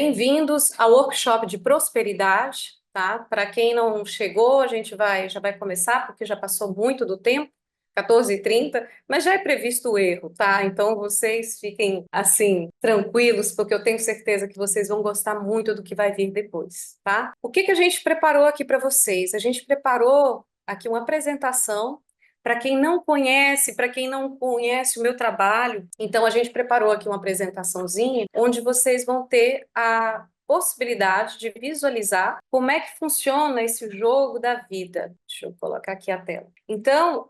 Bem-vindos ao workshop de prosperidade, tá? Para quem não chegou, a gente já vai começar, porque já passou muito do tempo, 14h30, mas já é previsto o erro, tá? Então vocês fiquem assim, tranquilos, porque eu tenho certeza que vocês vão gostar muito do que vai vir depois, tá? O que que a gente preparou aqui para vocês? A gente preparou aqui uma apresentação. Para quem não conhece o meu trabalho, então a gente preparou aqui uma apresentaçãozinha onde vocês vão ter a possibilidade de visualizar como é que funciona esse jogo da vida. Deixa eu colocar aqui a tela. Então,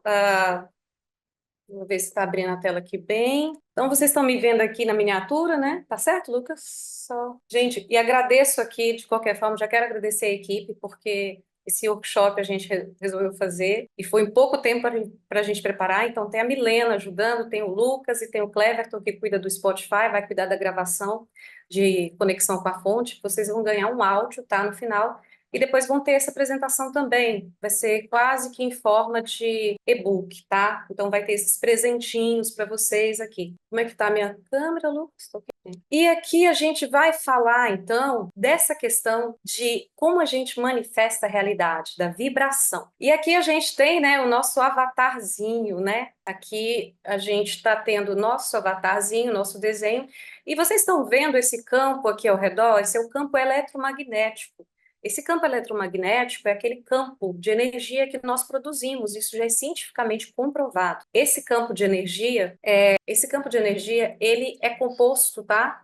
vou ver se está abrindo a tela aqui bem. Então, vocês estão me vendo aqui na miniatura, né? Tá certo, Lucas? Só. Gente, e agradeço aqui, de qualquer forma, já quero agradecer a equipe, porque esse workshop a gente resolveu fazer e foi em pouco tempo para a gente preparar. Então, tem a Milena ajudando, tem o Lucas e tem o Cleverton, que cuida do Spotify, vai cuidar da gravação de conexão com a fonte. Vocês vão ganhar um áudio, tá? No final. E depois vão ter essa apresentação também. Vai ser quase que em forma de e-book, tá? Então vai ter esses presentinhos para vocês aqui. Como é que tá a minha câmera, Lucas? Tô aqui. E aqui a gente vai falar, então, dessa questão de como a gente manifesta a realidade, da vibração. E aqui a gente tem, né, o nosso avatarzinho, né? Aqui a gente está tendo o nosso avatarzinho, nosso desenho, e vocês estão vendo esse campo aqui ao redor? Esse é o campo eletromagnético. Esse campo eletromagnético é aquele campo de energia que nós produzimos, isso já é cientificamente comprovado. Esse campo de energia, ele é composto, tá?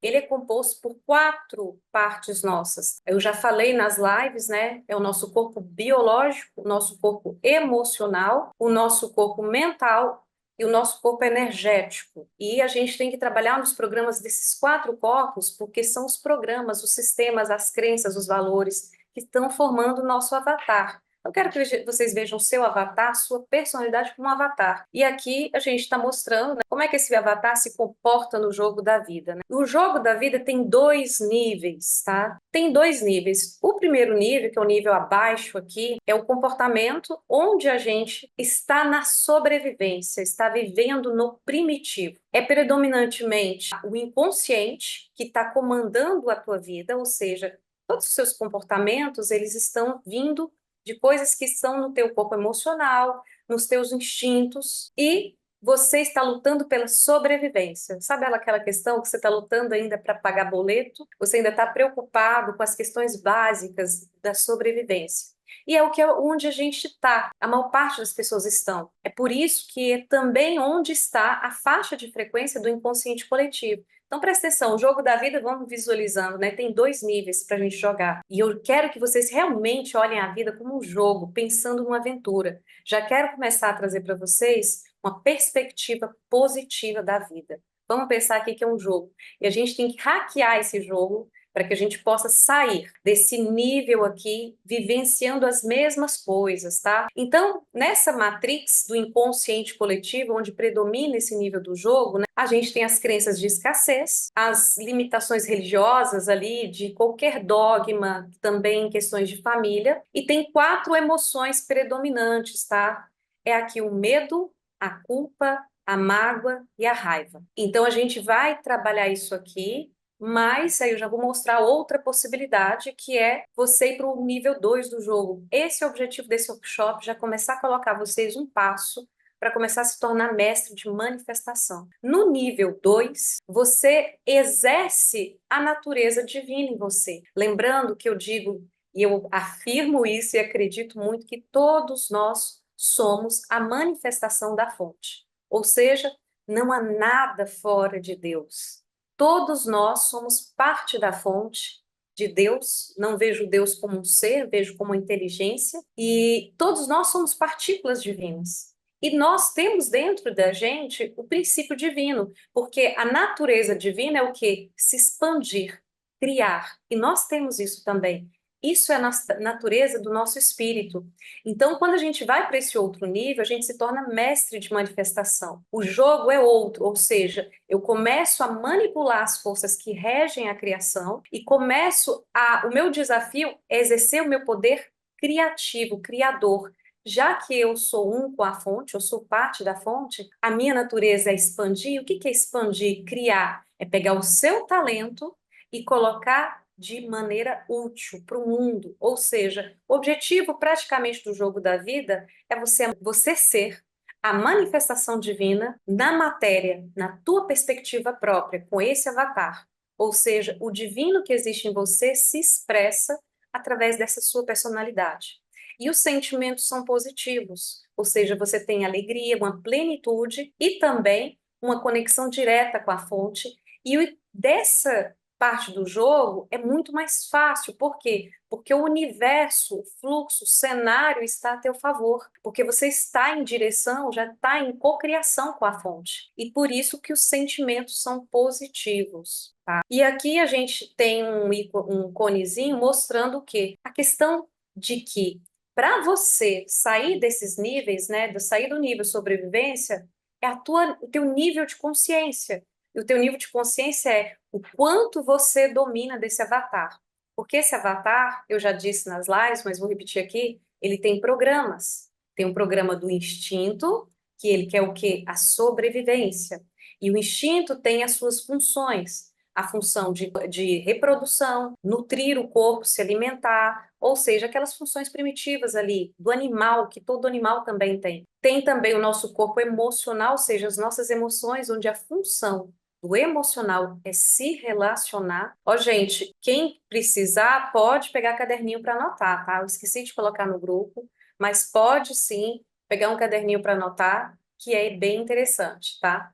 Ele é composto por 4 partes nossas. Eu já falei nas lives, né? É o nosso corpo biológico, o nosso corpo emocional, o nosso corpo mental e o nosso corpo energético. E a gente tem que trabalhar nos programas desses 4 corpos, porque são os programas, os sistemas, as crenças, os valores que estão formando o nosso avatar. Eu quero que vocês vejam seu avatar, sua personalidade como um avatar. E aqui a gente está mostrando, né, como é que esse avatar se comporta no jogo da vida, né? O jogo da vida tem 2 níveis, tá? Tem 2 níveis. O primeiro nível, que é o nível abaixo aqui, é o comportamento onde a gente está na sobrevivência, está vivendo no primitivo. É predominantemente o inconsciente que está comandando a tua vida, ou seja, todos os seus comportamentos, eles estão vindo de coisas que estão no teu corpo emocional, nos teus instintos, e você está lutando pela sobrevivência. Sabe aquela questão que você está lutando ainda para pagar boleto? Você ainda está preocupado com as questões básicas da sobrevivência. E é onde a gente está, a maior parte das pessoas estão. É por isso que é também onde está a faixa de frequência do inconsciente coletivo. Então, presta atenção, o jogo da vida, vamos visualizando, né? Tem 2 níveis para a gente jogar. E eu quero que vocês realmente olhem a vida como um jogo, pensando numa aventura. Já quero começar a trazer para vocês uma perspectiva positiva da vida. Vamos pensar aqui que é um jogo. E a gente tem que hackear esse jogo para que a gente possa sair desse nível aqui, vivenciando as mesmas coisas, tá? Então, nessa matrix do inconsciente coletivo, onde predomina esse nível do jogo, né, a gente tem as crenças de escassez, as limitações religiosas ali, de qualquer dogma, também questões de família, e tem 4 emoções predominantes, tá? É aqui o medo, a culpa, a mágoa e a raiva. Então, a gente vai trabalhar isso aqui, mas aí eu já vou mostrar outra possibilidade, que é você ir para o nível 2 do jogo. Esse é o objetivo desse workshop, já começar a colocar vocês um passo para começar a se tornar mestre de manifestação. No nível 2, você exerce a natureza divina em você. Lembrando que eu digo, e eu afirmo isso e acredito muito, que todos nós somos a manifestação da fonte. Ou seja, não há nada fora de Deus. Todos nós somos parte da fonte de Deus. Não vejo Deus como um ser, vejo como inteligência. E todos nós somos partículas divinas. E nós temos dentro da gente o princípio divino, porque a natureza divina é o quê? Se expandir, criar. E nós temos isso também. Isso é a natureza do nosso espírito. Então, quando a gente vai para esse outro nível, a gente se torna mestre de manifestação. O jogo é outro, ou seja, eu começo a manipular as forças que regem a criação e o meu desafio é exercer o meu poder criativo, criador. Já que eu sou um com a fonte, eu sou parte da fonte, a minha natureza é expandir. O que é expandir? Criar. É pegar o seu talento e colocar de maneira útil para o mundo. Ou seja, o objetivo praticamente do jogo da vida é você ser a manifestação divina na matéria, na tua perspectiva própria, com esse avatar. Ou seja, o divino que existe em você se expressa através dessa sua personalidade. E os sentimentos são positivos, ou seja, você tem alegria, uma plenitude e também uma conexão direta com a fonte. E dessa parte do jogo é muito mais fácil. Por quê? Porque o universo, o fluxo, o cenário está a teu favor. Porque você está em direção, já está em cocriação com a fonte. E por isso que os sentimentos são positivos. Tá? E aqui a gente tem um conezinho mostrando o quê? A questão de que para você sair desses níveis, né, sair do nível sobrevivência, é o teu nível de consciência. E o teu nível de consciência é o quanto você domina desse avatar. Porque esse avatar, eu já disse nas lives, mas vou repetir aqui, ele tem programas. Tem um programa do instinto, que ele quer o quê? A sobrevivência. E o instinto tem as suas funções. A função de reprodução, nutrir o corpo, se alimentar, ou seja, aquelas funções primitivas ali, do animal, que todo animal também tem. Tem também o nosso corpo emocional, ou seja, as nossas emoções, onde a função do emocional é se relacionar. Ó, gente, quem precisar pode pegar caderninho para anotar, tá? Eu esqueci de colocar no grupo, mas pode sim pegar um caderninho para anotar, que é bem interessante, tá?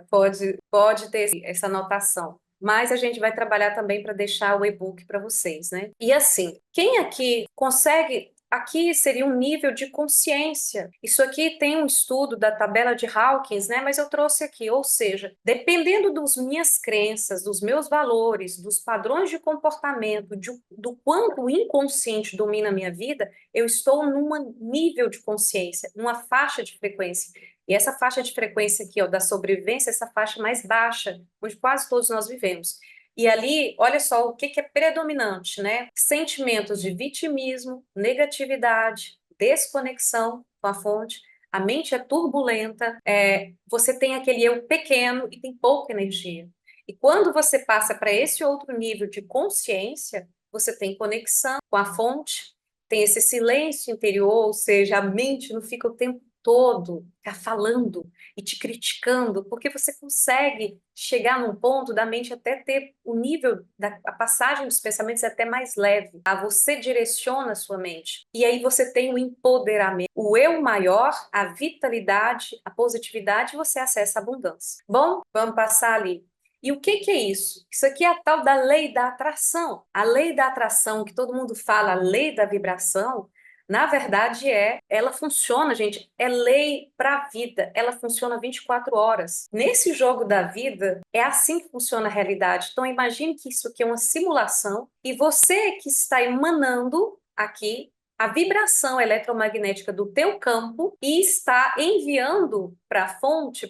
Pode ter essa anotação. Mas a gente vai trabalhar também para deixar o e-book para vocês, né? E assim, quem aqui consegue. Aqui seria um nível de consciência. Isso aqui tem um estudo da tabela de Hawkins, né? Mas eu trouxe aqui, ou seja, dependendo das minhas crenças, dos meus valores, dos padrões de comportamento, do quanto o inconsciente domina a minha vida, eu estou num nível de consciência, numa faixa de frequência. E essa faixa de frequência aqui, ó, da sobrevivência, essa faixa mais baixa, onde quase todos nós vivemos. E ali, olha só o que que é predominante, né? Sentimentos de vitimismo, negatividade, desconexão com a fonte, a mente é turbulenta, você tem aquele eu pequeno e tem pouca energia. E quando você passa para esse outro nível de consciência, você tem conexão com a fonte, tem esse silêncio interior, ou seja, a mente não fica o tempo todo tá falando e te criticando, porque você consegue chegar num ponto da mente até ter o nível da a passagem dos pensamentos é até mais leve. Tá? Você direciona a sua mente. E aí você tem o empoderamento, o eu maior, a vitalidade, a positividade, e você acessa a abundância. Bom, vamos passar ali. E o que que é isso? Isso aqui é a tal da lei da atração. A lei da atração, que todo mundo fala, a lei da vibração, na verdade, ela funciona, gente, é lei para a vida, ela funciona 24 horas. Nesse jogo da vida, é assim que funciona a realidade. Então, imagine que isso aqui é uma simulação e você que está emanando aqui a vibração eletromagnética do teu campo e está enviando para a fonte,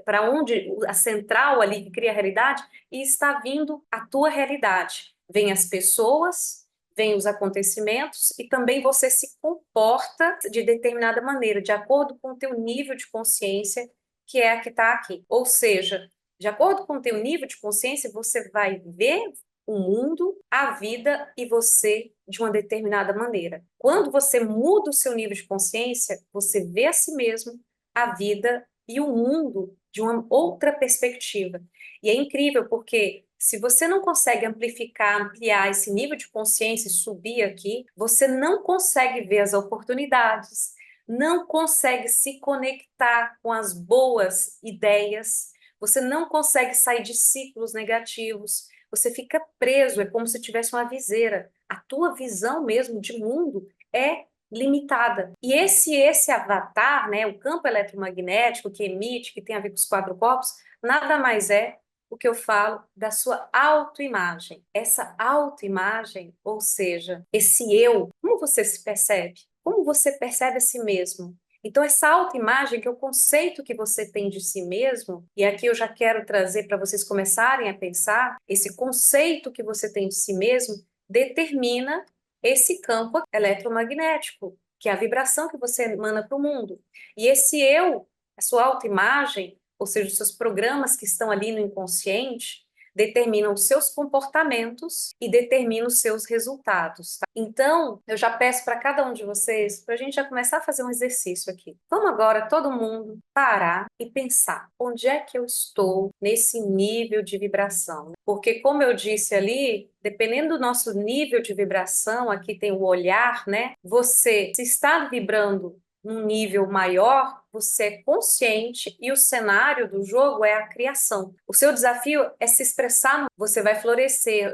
para onde a central ali que cria a realidade, e está vindo a tua realidade. Vem as pessoas, vem os acontecimentos e também você se comporta de determinada maneira, de acordo com o teu nível de consciência, que é a que está aqui. Ou seja, de acordo com o teu nível de consciência, você vai ver o mundo, a vida e você de uma determinada maneira. Quando você muda o seu nível de consciência, você vê a si mesmo, a vida e o mundo de uma outra perspectiva. E é incrível porque se você não consegue ampliar esse nível de consciência e subir aqui, você não consegue ver as oportunidades, não consegue se conectar com as boas ideias, você não consegue sair de ciclos negativos, você fica preso, é como se tivesse uma viseira. A tua visão mesmo de mundo é limitada. E esse avatar, né, o campo eletromagnético que emite, que tem a ver com os quatro corpos, nada mais é o que eu falo da sua autoimagem. Essa autoimagem, ou seja, esse eu, como você se percebe? Como você percebe a si mesmo? Então, essa autoimagem, que é o conceito que você tem de si mesmo, e aqui eu já quero trazer para vocês começarem a pensar, esse conceito que você tem de si mesmo determina esse campo eletromagnético, que é a vibração que você emana para o mundo. E esse eu, a sua autoimagem, ou seja, os seus programas que estão ali no inconsciente, determinam os seus comportamentos e determinam os seus resultados, tá? Então, eu já peço para cada um de vocês, para a gente já começar a fazer um exercício aqui. Vamos agora, todo mundo, parar e pensar, onde é que eu estou nesse nível de vibração? Porque, como eu disse ali, dependendo do nosso nível de vibração, aqui tem o olhar, né? Você, se está vibrando num nível maior, você é consciente e o cenário do jogo é a criação. O seu desafio é se expressar, você vai florescer,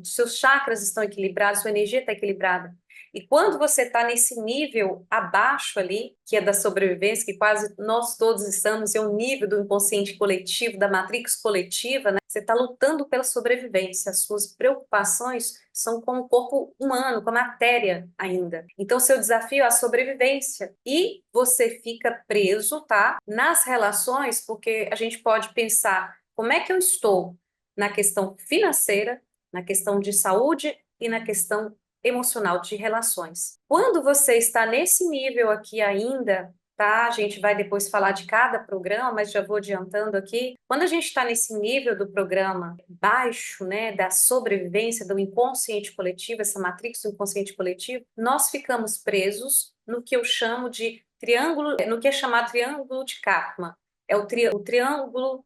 os seus chakras estão equilibrados, sua energia está equilibrada. E quando você está nesse nível abaixo ali, que é da sobrevivência, que quase nós todos estamos, é o nível do inconsciente coletivo, da matrix coletiva, né? Você está lutando pela sobrevivência, as suas preocupações são com o corpo humano, com a matéria ainda. Então, seu desafio é a sobrevivência. E você fica preso, tá? Nas relações, porque a gente pode pensar como é que eu estou na questão financeira, na questão de saúde e na questão emocional de relações. Quando você está nesse nível aqui ainda, tá? A gente vai depois falar de cada programa, mas já vou adiantando aqui. Quando a gente está nesse nível do programa baixo, né, da sobrevivência do inconsciente coletivo, essa matrix do inconsciente coletivo, nós ficamos presos no que eu chamo de triângulo, no que é chamado triângulo de Karma. É o triângulo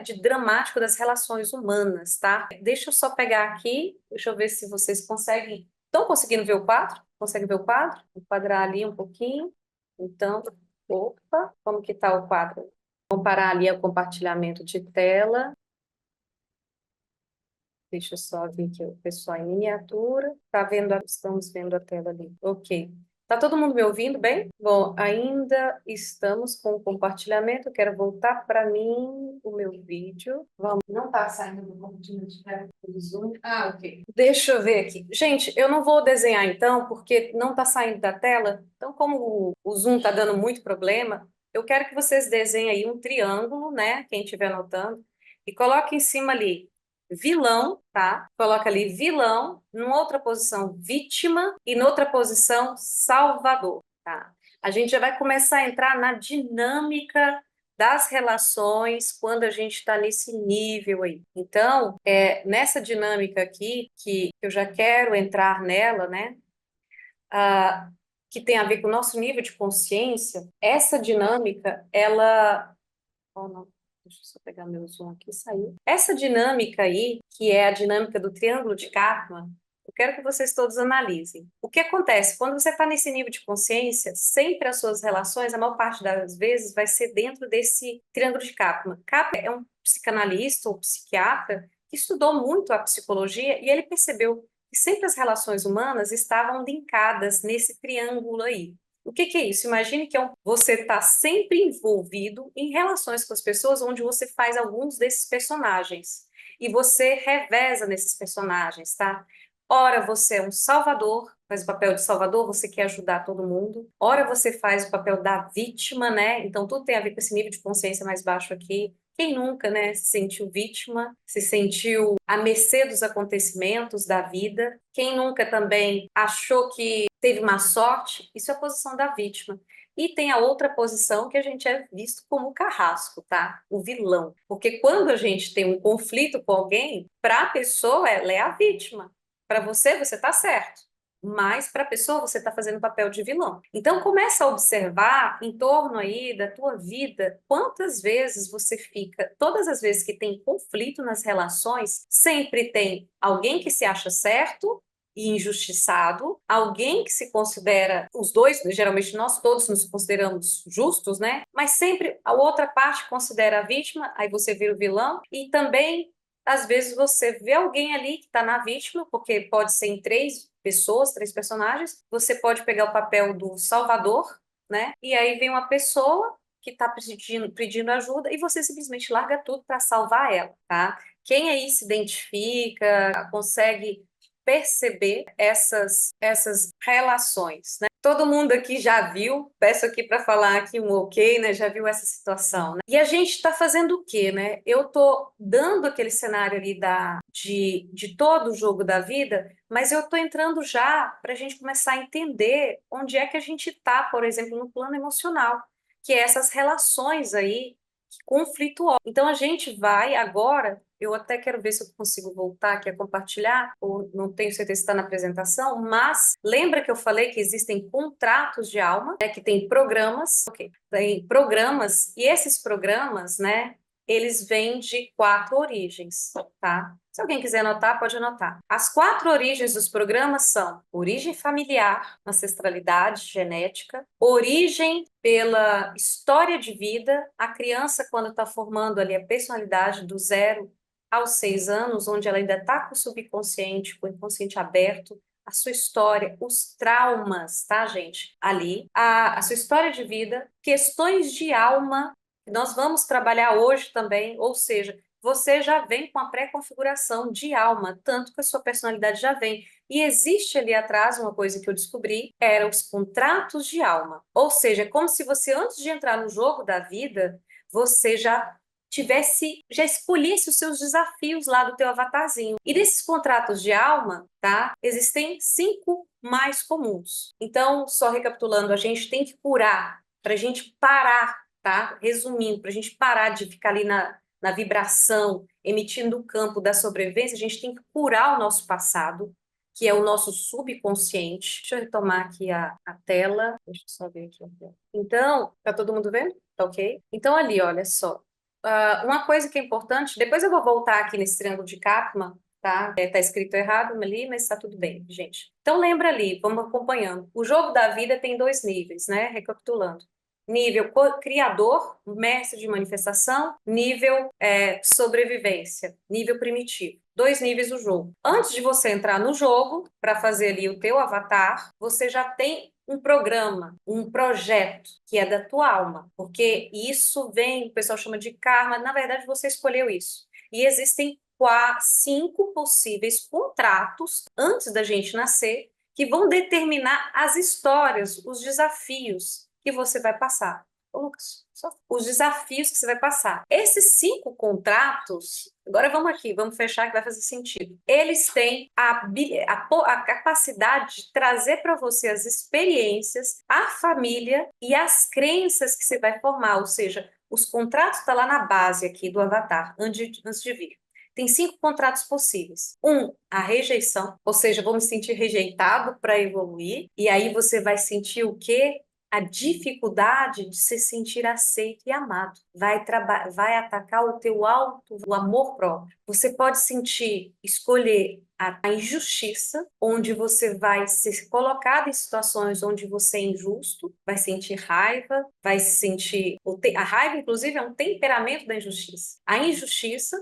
de dramático das relações humanas, tá? Deixa eu só pegar aqui, deixa eu ver se vocês conseguem. Estão conseguindo ver o quadro? Consegue ver o quadro? Vou quadrar ali um pouquinho. Então, opa, como que está o quadro? Vamos parar ali o compartilhamento de tela. Deixa eu só ver aqui o pessoal em miniatura. Tá vendo? Estamos vendo a tela ali. Ok. Tá todo mundo me ouvindo bem? Bom, ainda estamos com o compartilhamento. Eu quero voltar para mim o meu vídeo. Vamos. Não tá saindo do compartilhamento do Zoom. Ah, ok. Deixa eu ver aqui. Gente, eu não vou desenhar então, porque não tá saindo da tela. Então, como o Zoom tá dando muito problema, eu quero que vocês desenhem aí um triângulo, né? Quem estiver anotando, e coloque em cima ali vilão, tá? Coloca ali vilão, numa outra posição vítima e noutra posição salvador, tá? A gente já vai começar a entrar na dinâmica das relações quando a gente está nesse nível aí. Então, nessa dinâmica aqui, que eu já quero entrar nela, né? Que tem a ver com o nosso nível de consciência, essa dinâmica, ela... Oh, não. Deixa eu só pegar meu zoom aqui, saiu. Essa dinâmica aí, que é a dinâmica do triângulo de Karma, eu quero que vocês todos analisem. O que acontece? Quando você está nesse nível de consciência, sempre as suas relações, a maior parte das vezes, vai ser dentro desse triângulo de Karma. Karma é um psicanalista ou psiquiatra que estudou muito a psicologia e ele percebeu que sempre as relações humanas estavam linkadas nesse triângulo aí. O que que é isso? Imagine que você está sempre envolvido em relações com as pessoas onde você faz alguns desses personagens. E você reveza nesses personagens, tá? Ora você é um salvador, faz o papel de salvador, você quer ajudar todo mundo. Ora você faz o papel da vítima, né? Então tudo tem a ver com esse nível de consciência mais baixo aqui. Quem nunca, né, se sentiu vítima, se sentiu à mercê dos acontecimentos da vida? Quem nunca também achou que teve má sorte? Isso é a posição da vítima. E tem a outra posição que a gente é visto como o carrasco, tá? O vilão. Porque quando a gente tem um conflito com alguém, para a pessoa ela é a vítima. Para você, você está certo. Mas para a pessoa você está fazendo o papel de vilão. Então começa a observar em torno aí da tua vida quantas vezes você fica, todas as vezes que tem conflito nas relações, sempre tem alguém que se acha certo e injustiçado, alguém que se considera, os dois, geralmente nós todos nos consideramos justos, né? Mas sempre a outra parte considera a vítima, aí você vira o vilão, e também às vezes você vê alguém ali que está na vítima, porque pode ser em três pessoas, três personagens, você pode pegar o papel do salvador, né? E aí vem uma pessoa que está pedindo ajuda e você simplesmente larga tudo para salvar ela, tá? Quem aí se identifica, consegue perceber essas relações, né? Todo mundo aqui já viu, peço aqui para falar aqui um ok, né? Já viu essa situação, né? E a gente está fazendo o quê, né? Eu estou dando aquele cenário ali de todo o jogo da vida, mas eu estou entrando já para a gente começar a entender onde é que a gente está, por exemplo, no plano emocional, que é essas relações aí conflituosa. Então a gente vai agora, eu até quero ver se eu consigo voltar aqui a compartilhar, ou não tenho certeza se está na apresentação, mas lembra que eu falei que existem contratos de alma, né, que tem programas, ok, tem programas, e esses programas, né, eles vêm de 4 origens, tá? Se alguém quiser anotar, pode anotar. As 4 origens dos programas são origem familiar, ancestralidade, genética, origem pela história de vida, a criança, quando está formando ali a personalidade do 0 aos 6 anos, onde ela ainda está com o subconsciente, com o inconsciente aberto, a sua história, os traumas, tá, gente? Ali, a sua história de vida, questões de alma, que nós vamos trabalhar hoje também, ou seja, você já vem com a pré-configuração de alma, tanto que a sua personalidade já vem. E existe ali atrás uma coisa que eu descobri, eram os contratos de alma. Ou seja, é como se você, antes de entrar no jogo da vida, você já escolhesse os seus desafios lá do teu avatarzinho. E desses contratos de alma, tá? Existem 5 mais comuns. Então, só recapitulando, a gente tem que curar, para a gente parar, tá? Resumindo, para a gente parar de ficar ali na vibração, emitindo o campo da sobrevivência, a gente tem que curar o nosso passado, que é o nosso subconsciente. Deixa eu retomar aqui a tela. Deixa eu só ver aqui. Então, tá todo mundo vendo? Tá ok? Então, ali, olha só. Uma coisa que é importante, depois eu vou voltar aqui nesse triângulo de Kaplan, tá? Tá escrito errado ali, mas tá tudo bem, gente. Então, lembra ali, vamos acompanhando. O jogo da vida tem 2 níveis, né? Recapitulando. Nível criador, mestre de manifestação, nível sobrevivência, nível primitivo. 2 níveis do jogo. Antes de você entrar no jogo, para fazer ali o teu avatar, você já tem um programa, um projeto que é da tua alma, porque isso vem, o pessoal chama de karma, na verdade você escolheu isso. E existem 5 possíveis contratos antes da gente nascer que vão determinar as histórias, os desafios que você vai passar. Ô, Lucas, os desafios que você vai passar. Esses 5 contratos, agora vamos aqui, vamos fechar que vai fazer sentido. Eles têm a capacidade de trazer para você as experiências, a família e as crenças que você vai formar, ou seja, os contratos estão lá na base aqui do avatar, antes de vir. Tem 5 contratos possíveis. A rejeição, ou seja, vou me sentir rejeitado para evoluir, e aí você vai sentir o quê? A dificuldade de se sentir aceito e amado. Vai atacar o teu o amor próprio. Você pode escolher a injustiça, onde você vai ser colocado em situações onde você é injusto, vai sentir raiva, vai se sentir... A raiva, inclusive, é um temperamento da injustiça. A injustiça,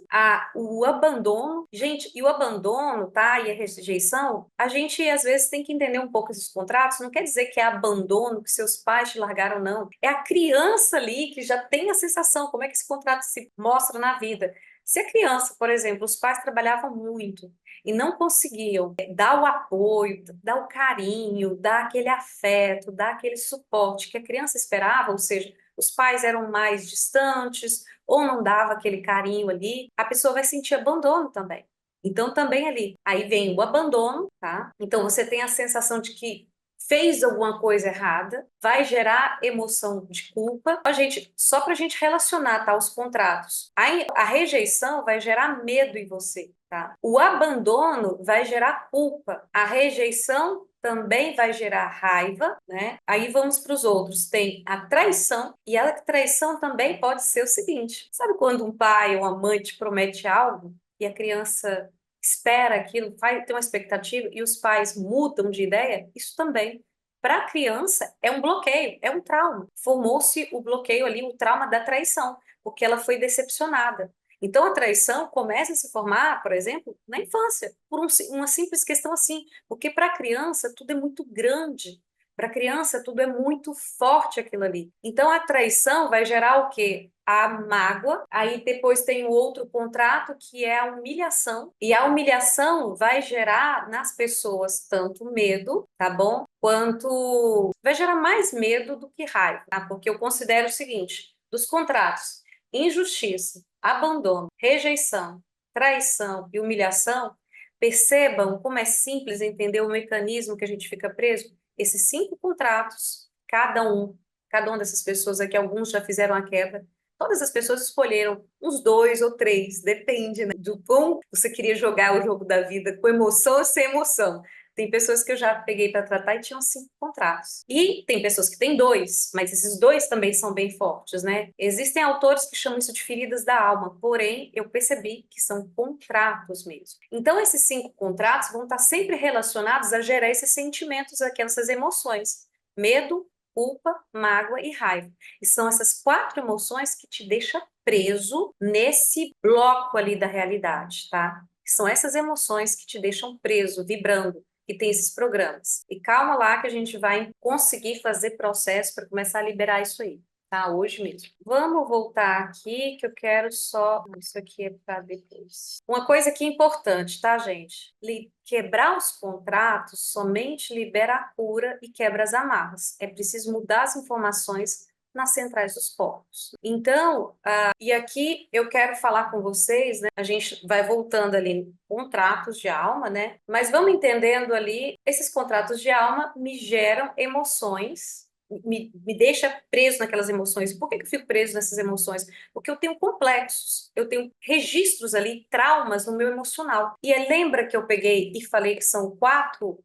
o abandono. Gente, e o abandono, tá? E a rejeição, a gente, às vezes, tem que entender um pouco esses contratos. Não quer dizer que é abandono, que seus pais te largaram, não. É a criança ali que já tem a sensação, como é que esse contrato se mostra na vida. Se a criança, por exemplo, os pais trabalhavam muito e não conseguiam dar o apoio, dar o carinho, dar aquele afeto, dar aquele suporte que a criança esperava, ou seja, os pais eram mais distantes ou não dava aquele carinho ali, a pessoa vai sentir abandono também. Então, também ali, aí vem o abandono, tá? Então, você tem a sensação de que fez alguma coisa errada, vai gerar emoção de culpa. Só para a gente relacionar, tá, os contratos. A rejeição vai gerar medo em você, tá? O abandono vai gerar culpa. A rejeição também vai gerar raiva, né? Aí vamos para os outros. Tem a traição, e a traição também pode ser o seguinte: sabe quando um pai ou uma mãe te promete algo e a criança espera aquilo, tem uma expectativa e os pais mudam de ideia? Isso também. Para a criança, é um bloqueio, é um trauma. Formou-se o bloqueio ali, o trauma da traição, porque ela foi decepcionada. Então, a traição começa a se formar, por exemplo, na infância, por uma simples questão assim, porque para a criança tudo é muito grande, para a criança tudo é muito forte aquilo ali. Então, a traição vai gerar o quê? A mágoa, aí depois tem o outro contrato que é a humilhação, e a humilhação vai gerar nas pessoas tanto medo, tá bom? Quanto vai gerar mais medo do que raiva, tá? Porque eu considero o seguinte, dos contratos, injustiça, abandono, rejeição, traição e humilhação, percebam como é simples entender o mecanismo que a gente fica preso. Esses 5 contratos, cada uma dessas pessoas aqui, alguns já fizeram a quebra, Todas as pessoas escolheram uns 2 ou 3, depende, né, do quão você queria jogar o jogo da vida, com emoção ou sem emoção. Tem pessoas que eu já peguei para tratar e tinham 5 contratos. E tem pessoas que têm 2, mas esses 2 também são bem fortes, né? Existem autores que chamam isso de feridas da alma, porém, eu percebi que são contratos mesmo. Então, esses 5 contratos vão estar sempre relacionados a gerar esses sentimentos, essas emoções: medo, culpa, mágoa e raiva. E são essas 4 emoções que te deixam preso nesse bloco ali da realidade, tá? São essas emoções que te deixam preso, vibrando, que tem esses programas. E calma lá que a gente vai conseguir fazer processo para começar a liberar isso aí, tá? Hoje mesmo. Vamos voltar aqui que eu quero só... Isso aqui é para depois. Uma coisa que é importante, tá, gente? Quebrar os contratos somente libera a cura e quebra as amarras. É preciso mudar as informações nas centrais dos corpos. Então, e aqui eu quero falar com vocês, né? A gente vai voltando ali, contratos de alma, né? Mas vamos entendendo ali, esses contratos de alma me geram emoções, me deixa preso naquelas emoções. Por que eu fico preso nessas emoções? Porque eu tenho complexos, eu tenho registros ali, traumas no meu emocional. E lembra que eu peguei e falei que são quatro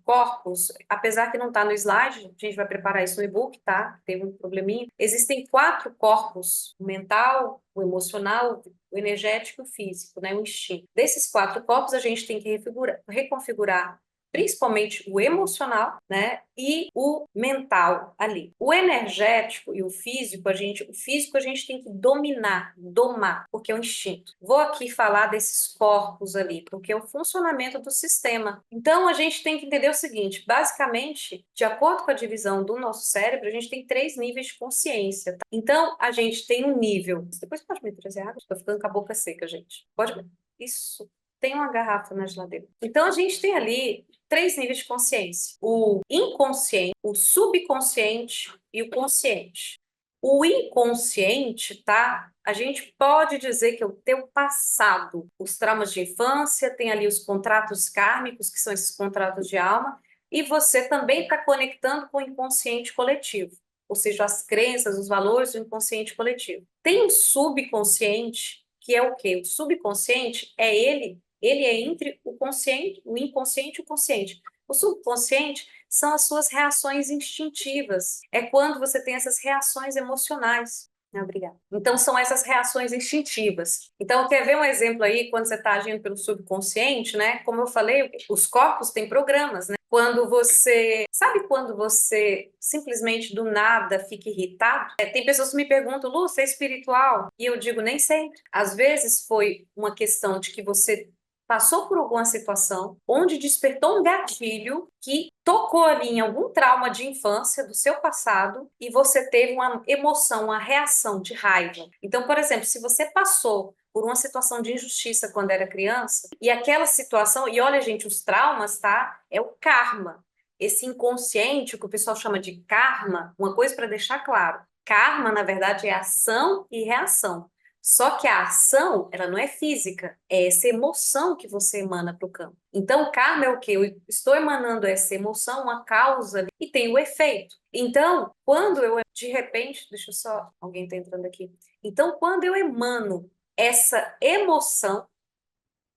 corpos, apesar que não está no slide, a gente vai preparar isso no e-book, tá? Teve um probleminha. Existem 4 corpos: o mental, o emocional, o energético e o físico, né? O instinto. Desses 4 corpos, a gente tem que reconfigurar principalmente o emocional, né, e o mental ali. O energético e o físico, o físico a gente tem que domar, porque é o instinto. Vou aqui falar desses corpos ali, porque é o funcionamento do sistema. Então, a gente tem que entender o seguinte: basicamente, de acordo com a divisão do nosso cérebro, a gente tem 3 níveis de consciência, tá? Então, a gente tem um nível... Depois pode me trazer água? Estou ficando com a boca seca, gente. Pode... Isso. Tem uma garrafa na geladeira. Então, a gente tem ali 3 níveis de consciência: o inconsciente, o subconsciente e o consciente. O inconsciente, tá? A gente pode dizer que é o teu passado, os traumas de infância, tem ali os contratos kármicos, que são esses contratos de alma, e você também está conectando com o inconsciente coletivo, ou seja, as crenças, os valores do inconsciente coletivo. Tem o subconsciente, que é o quê? O subconsciente é ele é entre o consciente, o inconsciente e o consciente. O subconsciente são as suas reações instintivas. É quando você tem essas reações emocionais. Obrigada. Então, são essas reações instintivas. Então, quer ver um exemplo aí, quando você está agindo pelo subconsciente, né? Como eu falei, os corpos têm programas, né? Quando você... Sabe quando você simplesmente do nada fica irritado? Tem pessoas que me perguntam: Lu, você é espiritual? E eu digo: nem sempre. Às vezes foi uma questão de que você passou por alguma situação onde despertou um gatilho que tocou ali em algum trauma de infância do seu passado e você teve uma emoção, uma reação de raiva. Então, por exemplo, se você passou por uma situação de injustiça quando era criança e aquela situação, e olha, gente, os traumas, tá? É o karma. Esse inconsciente, o que o pessoal chama de karma, uma coisa para deixar claro: karma, na verdade, é ação e reação. Só que a ação, ela não é física, é essa emoção que você emana para o campo. Então, o karma é o quê? Eu estou emanando essa emoção, uma causa, e tem o efeito. Então, quando eu, de repente, deixa eu só, alguém está entrando aqui. Então, quando eu emano essa emoção,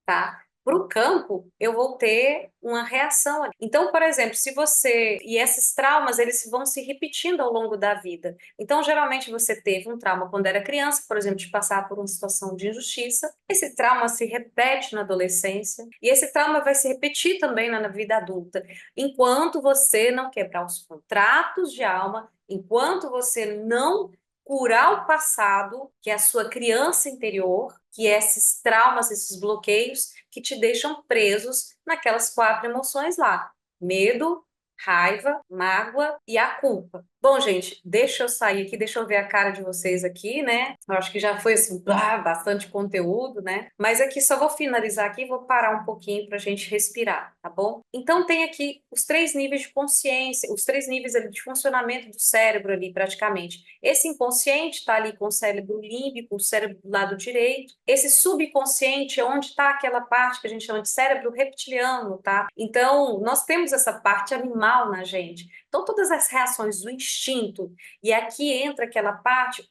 tá, para o campo, eu vou ter uma reação ali. Então, por exemplo, se você... E esses traumas, eles vão se repetindo ao longo da vida. Então, geralmente, você teve um trauma quando era criança, por exemplo, de passar por uma situação de injustiça. Esse trauma se repete na adolescência. E esse trauma vai se repetir também na vida adulta. Enquanto você não quebrar os contratos de alma, enquanto você não curar o passado, que é a sua criança interior, que é esses traumas, esses bloqueios que te deixam presos naquelas 4 emoções lá: medo, raiva, mágoa e a culpa. Bom, gente, deixa eu sair aqui, deixa eu ver a cara de vocês aqui, né? Eu acho que já foi assim, bastante conteúdo, né? Mas aqui só vou finalizar aqui e vou parar um pouquinho para a gente respirar, tá bom? Então tem aqui os 3 níveis de consciência, os 3 níveis ali de funcionamento do cérebro ali, praticamente. Esse inconsciente está ali com o cérebro límbico, o cérebro do lado direito. Esse subconsciente é onde está aquela parte que a gente chama de cérebro reptiliano, tá? Então, nós temos essa parte animal na gente. Então, todas as reações do instinto, e aqui entra aquela parte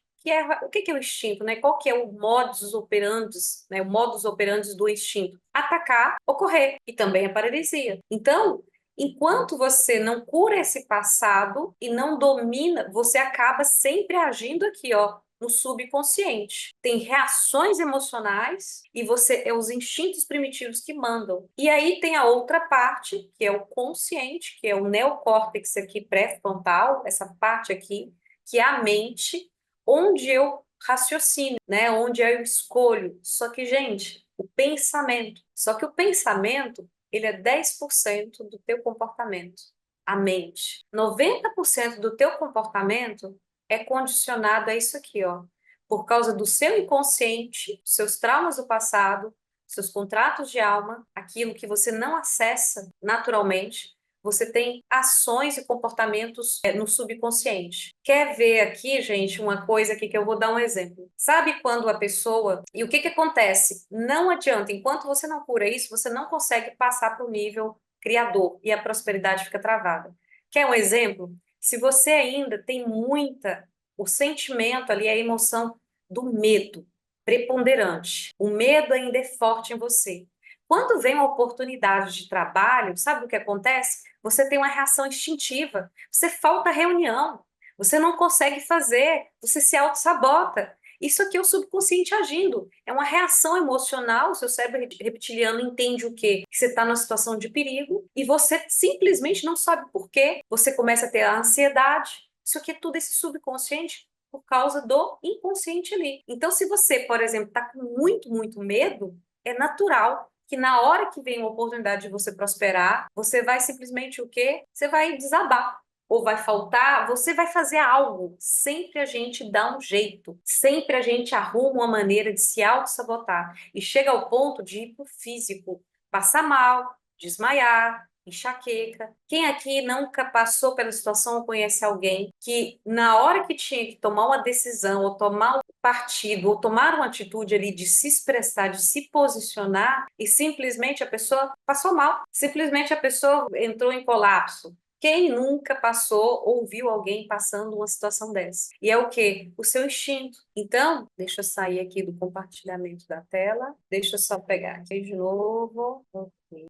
o que que é o instinto, né? Qual que é o modus operandi, né? O modus operandi do instinto? Atacar ou correr, e também a paralisia. Então, enquanto você não cura esse passado e não domina, você acaba sempre agindo aqui, ó, no subconsciente. Tem reações emocionais e você é os instintos primitivos que mandam. E aí tem a outra parte, que é o consciente, que é o neocórtex aqui pré-frontal, essa parte aqui, que é a mente, onde eu raciocino, né? Onde eu escolho. Só que, gente, o pensamento. Só que o pensamento, ele é 10% do teu comportamento. A mente. 90% do teu comportamento é condicionado a isso aqui, ó. Por causa do seu inconsciente, seus traumas do passado, seus contratos de alma, aquilo que você não acessa naturalmente, você tem ações e comportamentos no subconsciente. Quer ver aqui, gente, uma coisa aqui que eu vou dar um exemplo. Sabe quando a pessoa... E o que que acontece? Não adianta, enquanto você não cura isso, você não consegue passar para o nível criador e a prosperidade fica travada. Quer um exemplo? Se você ainda tem o sentimento ali, a emoção do medo preponderante, o medo ainda é forte em você. Quando vem uma oportunidade de trabalho, sabe o que acontece? Você tem uma reação instintiva, você falta reunião, você não consegue fazer, você se auto-sabota. Isso aqui é o subconsciente agindo. É uma reação emocional, o seu cérebro reptiliano entende o quê? Que você está numa situação de perigo e você simplesmente não sabe por quê. Você começa a ter a ansiedade. Isso aqui é tudo esse subconsciente por causa do inconsciente ali. Então, se você, por exemplo, está com muito medo, é natural que na hora que vem uma oportunidade de você prosperar, você vai simplesmente o quê? Você vai desabar. Ou vai faltar, você vai fazer algo. Sempre a gente dá um jeito. Sempre a gente arruma uma maneira de se auto-sabotar. E chega ao ponto de ir para o físico. Passar mal, desmaiar, enxaqueca. Quem aqui nunca passou pela situação ou conhece alguém que na hora que tinha que tomar uma decisão ou tomar um partido ou tomar uma atitude ali de se expressar, de se posicionar e simplesmente a pessoa passou mal, simplesmente a pessoa entrou em colapso. Quem nunca passou ou viu alguém passando uma situação dessa? E é o quê? O seu instinto. Então, deixa eu sair aqui do compartilhamento da tela. Deixa eu só pegar aqui de novo.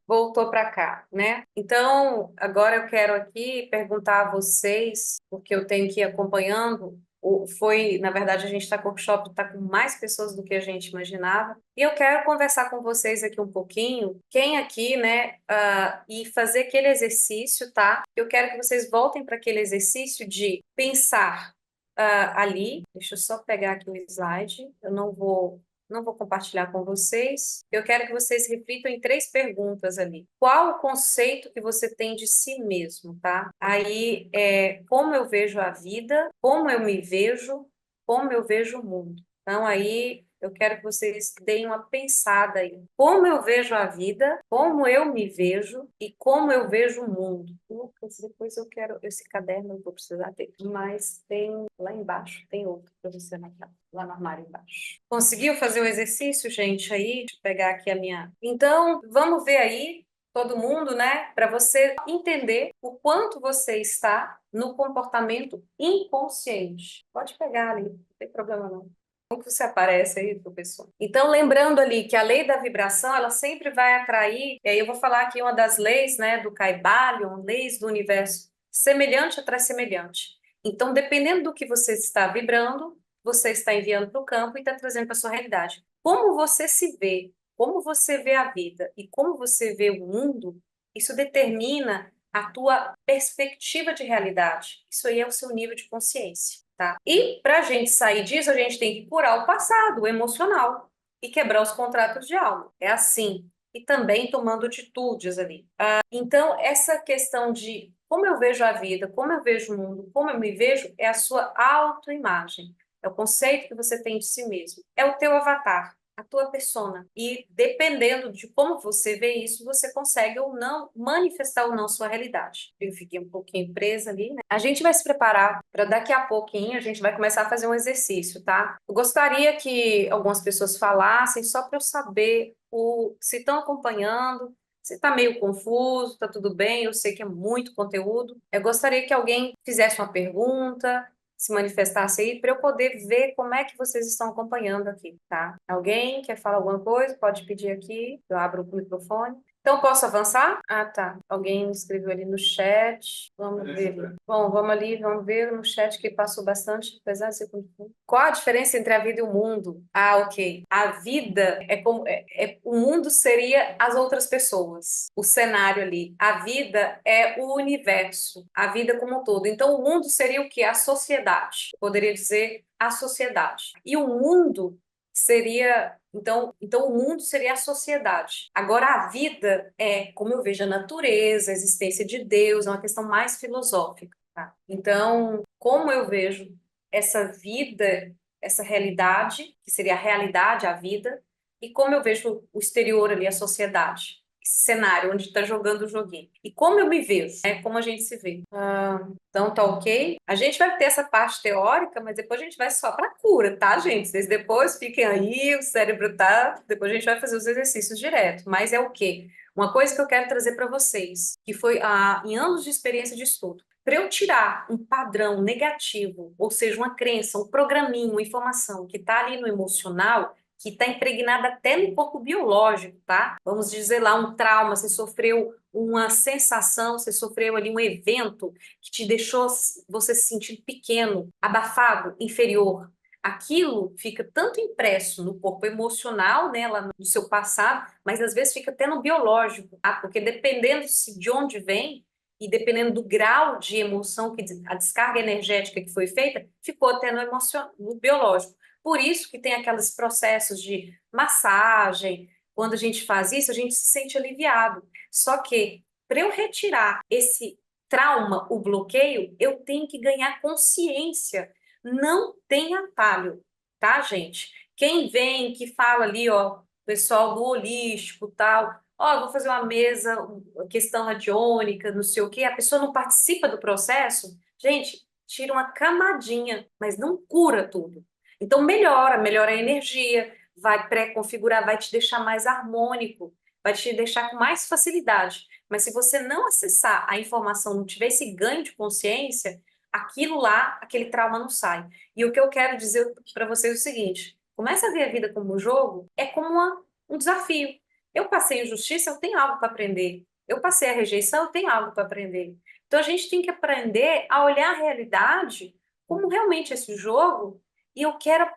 Voltou para cá, né? Então, agora eu quero aqui perguntar a vocês, porque eu tenho que ir acompanhando. Na verdade, a gente está com o workshop, está com mais pessoas do que a gente imaginava. E eu quero conversar com vocês aqui um pouquinho. Quem aqui, né, e fazer aquele exercício, tá? Eu quero que vocês voltem para aquele exercício de pensar ali. Deixa eu só pegar aqui o slide. Eu não vou compartilhar com vocês. Eu quero que vocês reflitam em 3 perguntas ali. Qual o conceito que você tem de si mesmo, tá? Aí, como eu vejo a vida, como eu me vejo, como eu vejo o mundo. Então, aí, eu quero que vocês deem uma pensada aí. Como eu vejo a vida, como eu me vejo e como eu vejo o mundo. Lucas, depois eu quero esse caderno, eu vou precisar ter. Mas tem lá embaixo, tem outro para você anotar, lá no armário embaixo. Conseguiu fazer o exercício, gente, aí? Deixa eu pegar aqui a minha. Então, vamos ver aí, todo mundo, né? Para você entender o quanto você está no comportamento inconsciente. Pode pegar ali, não tem problema não. Como que você aparece aí, professor? Então, lembrando ali que a lei da vibração, ela sempre vai atrair, e aí eu vou falar aqui uma das leis, né, do Kybalion, leis do universo, semelhante atrai semelhante. Então, dependendo do que você está vibrando, você está enviando para o campo e está trazendo para a sua realidade. Como você se vê, como você vê a vida e como você vê o mundo, isso determina a tua perspectiva de realidade. Isso aí é o seu nível de consciência, tá? E para a gente sair disso, a gente tem que curar o passado, o emocional, e quebrar os contratos de alma. É assim. E também tomando atitudes ali. Então, essa questão de como eu vejo a vida, como eu vejo o mundo, como eu me vejo, é a sua autoimagem. É o conceito que você tem de si mesmo. É o teu avatar, a tua persona. E dependendo de como você vê isso, você consegue ou não manifestar ou não sua realidade. Eu fiquei um pouquinho presa ali, né? A gente vai se preparar para daqui a pouquinho a gente vai começar a fazer um exercício, tá? Eu gostaria que algumas pessoas falassem só para eu saber se estão acompanhando. Se está meio confuso, está tudo bem, eu sei que é muito conteúdo. Eu gostaria que alguém fizesse uma pergunta, se manifestasse aí para eu poder ver como é que vocês estão acompanhando aqui, tá? Alguém quer falar alguma coisa? Pode pedir aqui, eu abro o microfone. Então, posso avançar? Ah, tá. Alguém escreveu ali no chat. Vamos ver. Bom, vamos ali, vamos ver no chat que passou bastante, apesar de ser confuso. Qual a diferença entre a vida e o mundo? Ah, ok. A vida é como o mundo seria as outras pessoas, o cenário ali. A vida é o universo, a vida como um todo. Então, o mundo seria o quê? A sociedade. Eu poderia dizer a sociedade. E o mundo seria, então o mundo seria a sociedade. Agora a vida é, como eu vejo a natureza, a existência de Deus, é uma questão mais filosófica, tá? Então, como eu vejo essa vida, essa realidade, que seria a realidade, a vida, e como eu vejo o exterior ali, a sociedade, esse cenário onde está jogando o joguinho. E como eu me vejo, né? Como a gente se vê. Então tá ok. A gente vai ter essa parte teórica, mas depois a gente vai só para cura, tá, gente? Vocês depois fiquem aí, o cérebro tá. Depois a gente vai fazer os exercícios direto. Mas é o quê? Uma coisa que eu quero trazer para vocês, que foi em anos de experiência de estudo. Para eu tirar um padrão negativo, ou seja, uma crença, um programinho, uma informação que está ali no emocional, que está impregnada até no corpo biológico, tá? Vamos dizer lá, um trauma, você sofreu uma sensação, você sofreu ali um evento que te deixou você se sentir pequeno, abafado, inferior. Aquilo fica tanto impresso no corpo emocional, né, lá no seu passado, mas às vezes fica até no biológico, tá? Porque dependendo de onde vem e dependendo do grau de emoção, a descarga energética que foi feita, ficou até no biológico. Por isso que tem aqueles processos de massagem. Quando a gente faz isso, a gente se sente aliviado. Só que, para eu retirar esse trauma, o bloqueio, eu tenho que ganhar consciência. Não tem atalho, tá, gente? Quem vem, que fala ali, ó, pessoal do holístico, tal, ó, vou fazer uma mesa, questão radiônica, não sei o quê, a pessoa não participa do processo, gente, tira uma camadinha, mas não cura tudo. Então melhora a energia, vai pré-configurar, vai te deixar mais harmônico, vai te deixar com mais facilidade. Mas se você não acessar a informação, não tiver esse ganho de consciência, aquilo lá, aquele trauma não sai. E o que eu quero dizer para vocês é o seguinte: comece a ver a vida como um jogo, é como um desafio. Eu passei injustiça, eu tenho algo para aprender. Eu passei a rejeição, eu tenho algo para aprender. Então a gente tem que aprender a olhar a realidade como realmente esse jogo, e eu quero,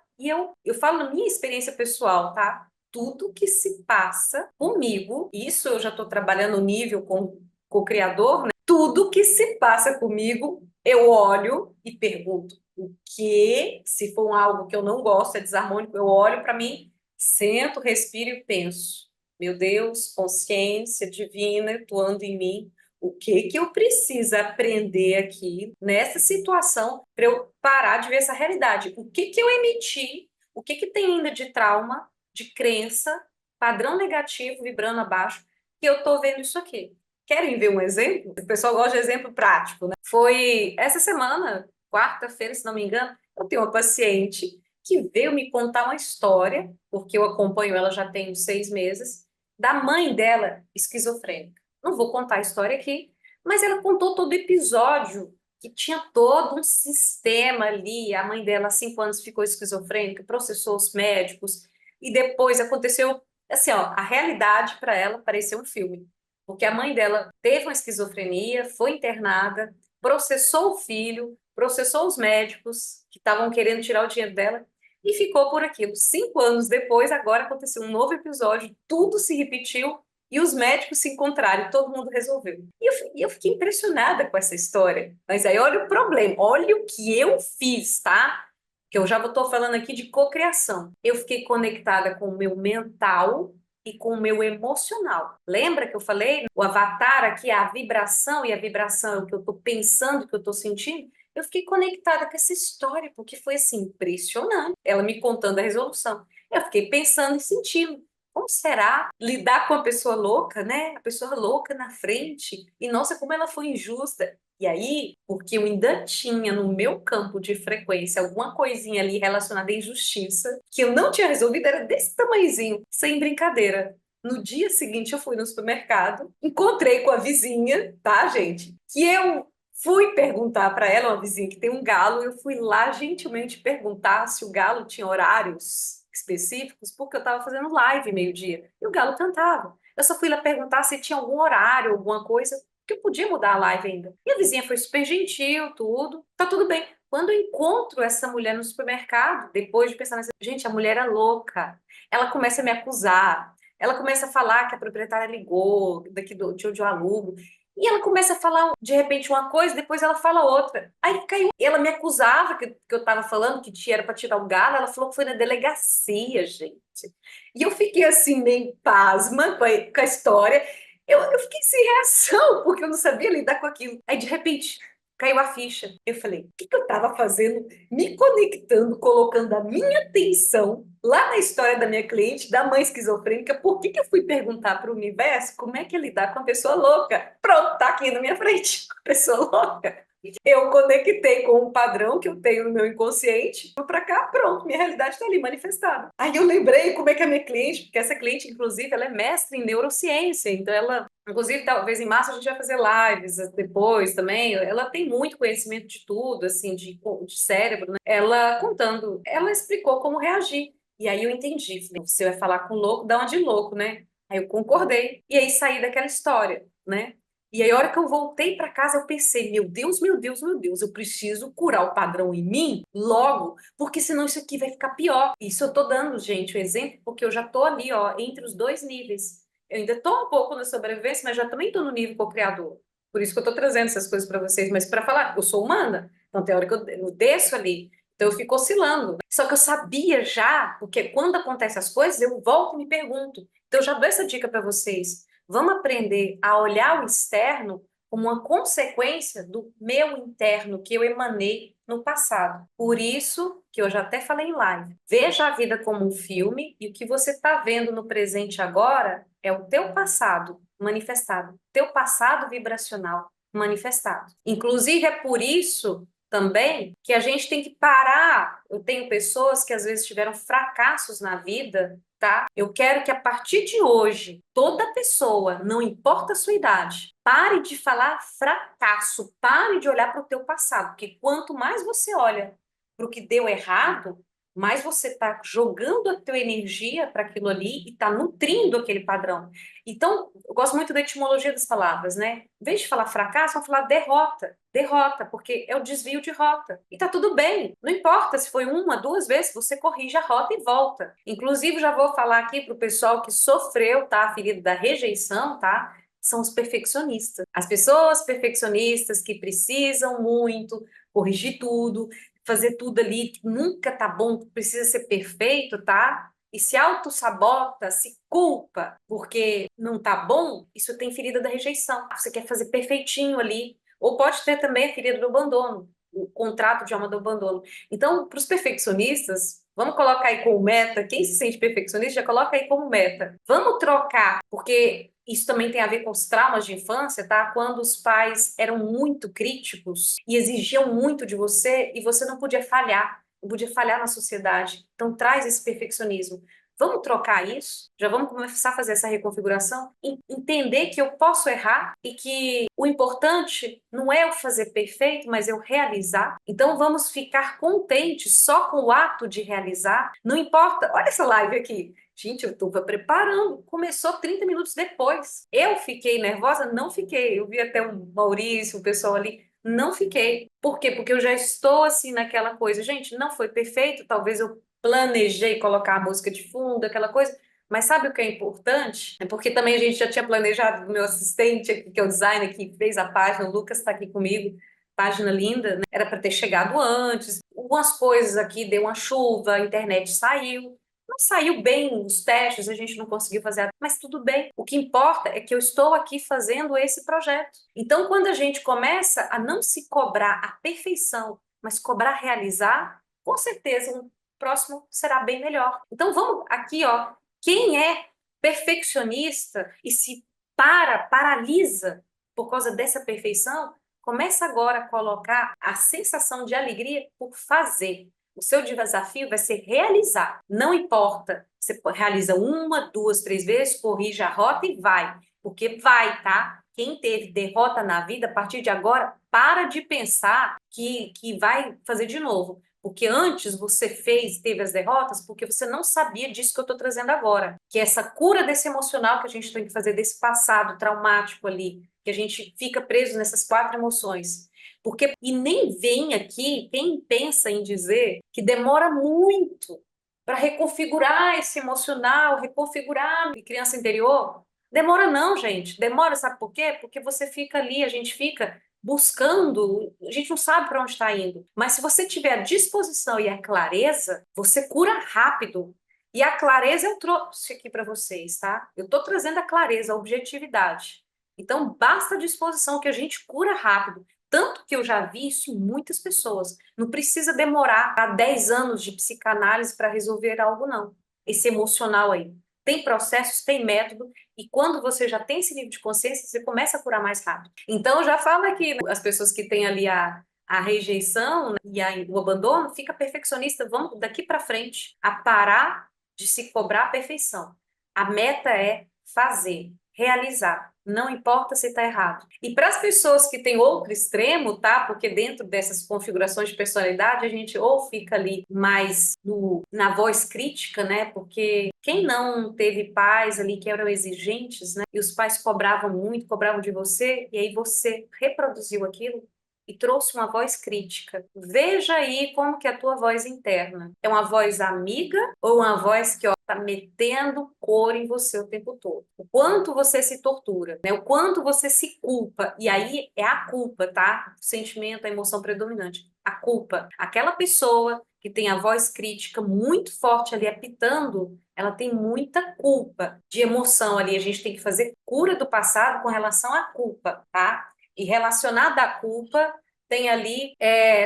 eu falo na minha experiência pessoal, tá? Tudo que se passa comigo, isso eu já estou trabalhando no nível com o criador, né? Tudo que se passa comigo, eu olho e pergunto o que, se for algo que eu não gosto, é desarmônico, eu olho para mim, sento, respiro e penso. Meu Deus, consciência divina atuando em mim, o que que eu preciso aprender aqui nessa situação para eu parar de ver essa realidade? O que que eu emiti? O que que tem ainda de trauma, de crença, padrão negativo vibrando abaixo, que eu estou vendo isso aqui? Querem ver um exemplo? O pessoal gosta de exemplo prático, né? Foi essa semana, quarta-feira, se não me engano, eu tenho uma paciente que veio me contar uma história, porque eu acompanho ela já tem uns 6 meses, da mãe dela esquizofrênica. Não vou contar a história aqui, mas ela contou todo o episódio, que tinha todo um sistema ali. A mãe dela, há 5 anos, ficou esquizofrênica, processou os médicos, e depois aconteceu, assim, ó, a realidade para ela pareceu um filme. Porque a mãe dela teve uma esquizofrenia, foi internada, processou o filho, processou os médicos que estavam querendo tirar o dinheiro dela e ficou por aquilo. 5 anos depois, agora aconteceu um novo episódio, tudo se repetiu e os médicos se encontraram e todo mundo resolveu. E eu fiquei impressionada com essa história. Mas aí olha o problema, olha o que eu fiz, tá? Que eu já estou falando aqui de cocriação. Eu fiquei conectada com o meu mental e com o meu emocional. Lembra que eu falei? O avatar aqui é a vibração, e a vibração é o que eu estou pensando, o que eu estou sentindo. Eu fiquei conectada com essa história, porque foi assim, impressionante. Ela me contando a resolução. Eu fiquei pensando e sentindo. Como será lidar com a pessoa louca, né? A pessoa louca na frente. E nossa, como ela foi injusta. E aí, porque eu ainda tinha no meu campo de frequência alguma coisinha ali relacionada à injustiça, que eu não tinha resolvido, era desse tamanhozinho, sem brincadeira. No dia seguinte, eu fui no supermercado, encontrei com a vizinha, tá, gente? Que eu Fui perguntar para ela, uma vizinha que tem um galo, eu fui lá gentilmente perguntar se o galo tinha horários específicos, porque eu estava fazendo live meio-dia e o galo cantava. Eu só fui lá perguntar se tinha algum horário, alguma coisa, que eu podia mudar a live ainda. E a vizinha foi super gentil, tudo, tá tudo bem. Quando eu encontro essa mulher no supermercado, depois de pensar nessa, gente, a mulher é louca. Ela começa a me acusar. Ela começa a falar que a proprietária ligou, daqui de onde eu alugo. E ela começa a falar de repente uma coisa, depois ela fala outra. Aí caiu. Ela me acusava que eu estava falando que era para tirar o galo. Ela falou que foi na delegacia, gente. E eu fiquei assim, meio pasma com a história. Eu fiquei sem reação, porque eu não sabia lidar com aquilo. Aí, de repente, caiu a ficha. Eu falei, o que que eu estava fazendo? Me conectando, colocando a minha atenção lá na história da minha cliente, da mãe esquizofrênica. Por que que eu fui perguntar para o universo como é que é lidar com uma pessoa louca? Pronto, tá aqui na minha frente, uma pessoa louca. Eu conectei com um padrão que eu tenho no meu inconsciente, fui para cá, pronto, minha realidade está ali manifestada. Aí eu lembrei como é que a minha cliente, porque essa cliente, inclusive, ela é mestre em neurociência, então ela, inclusive, talvez em março a gente vai fazer lives depois também, ela tem muito conhecimento de tudo, assim, de cérebro, né? Ela contando, ela explicou como reagir. E aí eu entendi, falei, você vai falar com louco, dá uma de louco, né? Aí eu concordei, e aí saí daquela história, né? E aí, a hora que eu voltei para casa, eu pensei, meu Deus, meu Deus, meu Deus, eu preciso curar o padrão em mim logo, porque senão isso aqui vai ficar pior. Isso eu tô dando, gente, o exemplo, porque eu já tô ali, ó, entre os dois níveis. Eu ainda tô um pouco na sobrevivência, mas já também tô no nível co-criador. Por isso que eu tô trazendo essas coisas para vocês, mas para falar, eu sou humana, então tem hora que eu desço ali, então eu fico oscilando. Só que eu sabia já, porque quando acontecem as coisas, eu volto e me pergunto. Então eu já dou essa dica para vocês. Vamos aprender a olhar o externo como uma consequência do meu interno que eu emanei no passado. Por isso que eu já até falei em live. Veja a vida como um filme e o que você está vendo no presente agora é o teu passado manifestado, teu passado vibracional manifestado. Inclusive é por isso também que a gente tem que parar. Eu tenho pessoas que às vezes tiveram fracassos na vida, tá? Eu quero que a partir de hoje, toda pessoa, não importa a sua idade, pare de falar fracasso, pare de olhar para o teu passado, porque quanto mais você olha para o que deu errado, mais você está jogando a tua energia para aquilo ali e está nutrindo aquele padrão. Então, eu gosto muito da etimologia das palavras, né? Em vez de falar fracasso, vamos falar derrota. Derrota, porque é o desvio de rota. E tá tudo bem. Não importa se foi uma, duas vezes, você corrige a rota e volta. Inclusive, já vou falar aqui pro pessoal que sofreu, tá? A ferida da rejeição, tá? São os perfeccionistas. As pessoas perfeccionistas que precisam muito corrigir tudo, fazer tudo ali, que nunca tá bom, precisa ser perfeito, tá? E se auto-sabota, se culpa porque não tá bom, isso tem ferida da rejeição. Você quer fazer perfeitinho ali, ou pode ter também a ferida do abandono, o contrato de alma do abandono. Então, para os perfeccionistas, vamos colocar aí como meta, quem se sente perfeccionista, já coloca aí como meta. Vamos trocar, porque isso também tem a ver com os traumas de infância, tá? Quando os pais eram muito críticos e exigiam muito de você e você não podia falhar, não podia falhar na sociedade. Então, traz esse perfeccionismo. Vamos trocar isso? Já vamos começar a fazer essa reconfiguração? Entender que eu posso errar e que o importante não é eu fazer perfeito, mas eu realizar. Então vamos ficar contentes só com o ato de realizar. Não importa. Olha essa live aqui. Gente, eu estava preparando. Começou 30 minutos depois. Eu fiquei nervosa? Não fiquei. Eu vi até o Maurício, o pessoal ali. Não fiquei. Por quê? Porque eu já estou assim naquela coisa. Gente, não foi perfeito. Talvez eu planejei colocar a música de fundo, aquela coisa. Mas sabe o que é importante? É porque também a gente já tinha planejado, o meu assistente, aqui, que é o designer que fez a página, o Lucas está aqui comigo, página linda, né? Era para ter chegado antes. Algumas coisas aqui, deu uma chuva, a internet saiu. Não saiu bem os testes, a gente não conseguiu fazer, mas tudo bem. O que importa é que eu estou aqui fazendo esse projeto. Então, quando a gente começa a não se cobrar a perfeição, mas cobrar realizar, com certeza um próximo será bem melhor. Então, vamos aqui, ó. Quem é perfeccionista e se paralisa por causa dessa perfeição, começa agora a colocar a sensação de alegria por fazer. O seu desafio vai ser realizar. Não importa. Você realiza uma, duas, três vezes, corrige a rota e vai. Porque vai, tá? Quem teve derrota na vida, a partir de agora, para de pensar que vai fazer de novo. Porque antes você teve as derrotas, porque você não sabia disso que eu estou trazendo agora. Que é essa cura desse emocional que a gente tem que fazer, desse passado traumático ali, que a gente fica preso nessas 4 emoções. E nem vem aqui quem pensa em dizer que demora muito para reconfigurar esse emocional, reconfigurar a criança interior. Demora não, gente. Demora, sabe por quê? Porque você fica ali, a gente fica buscando, a gente não sabe para onde está indo. Mas se você tiver a disposição e a clareza, você cura rápido. E a clareza eu trouxe aqui para vocês, tá? Eu estou trazendo a clareza, a objetividade. Então, basta a disposição que a gente cura rápido. Tanto que eu já vi isso em muitas pessoas. Não precisa demorar 10 anos de psicanálise para resolver algo, não. Esse emocional aí. Tem processos, tem método, e quando você já tem esse nível de consciência, você começa a curar mais rápido. Então, eu já falo aqui, né, as pessoas que têm ali a rejeição, né, e o abandono, fica perfeccionista, vamos daqui para frente a parar de se cobrar a perfeição. A meta é fazer, realizar. Não importa se está errado. E para as pessoas que têm outro extremo, tá? Porque dentro dessas configurações de personalidade, a gente ou fica ali mais na voz crítica, né? Porque quem não teve pais ali que eram exigentes, né? E os pais cobravam muito, cobravam de você, e aí você reproduziu aquilo e trouxe uma voz crítica. Veja aí como que é a tua voz interna. É uma voz amiga ou uma voz que está metendo cor em você o tempo todo? O quanto você se tortura, né? O quanto você se culpa. E aí é a culpa, tá? O sentimento, a emoção predominante. A culpa. Aquela pessoa que tem a voz crítica muito forte ali apitando, ela tem muita culpa de emoção ali. A gente tem que fazer cura do passado com relação à culpa, tá? E relacionado à culpa, tem ali,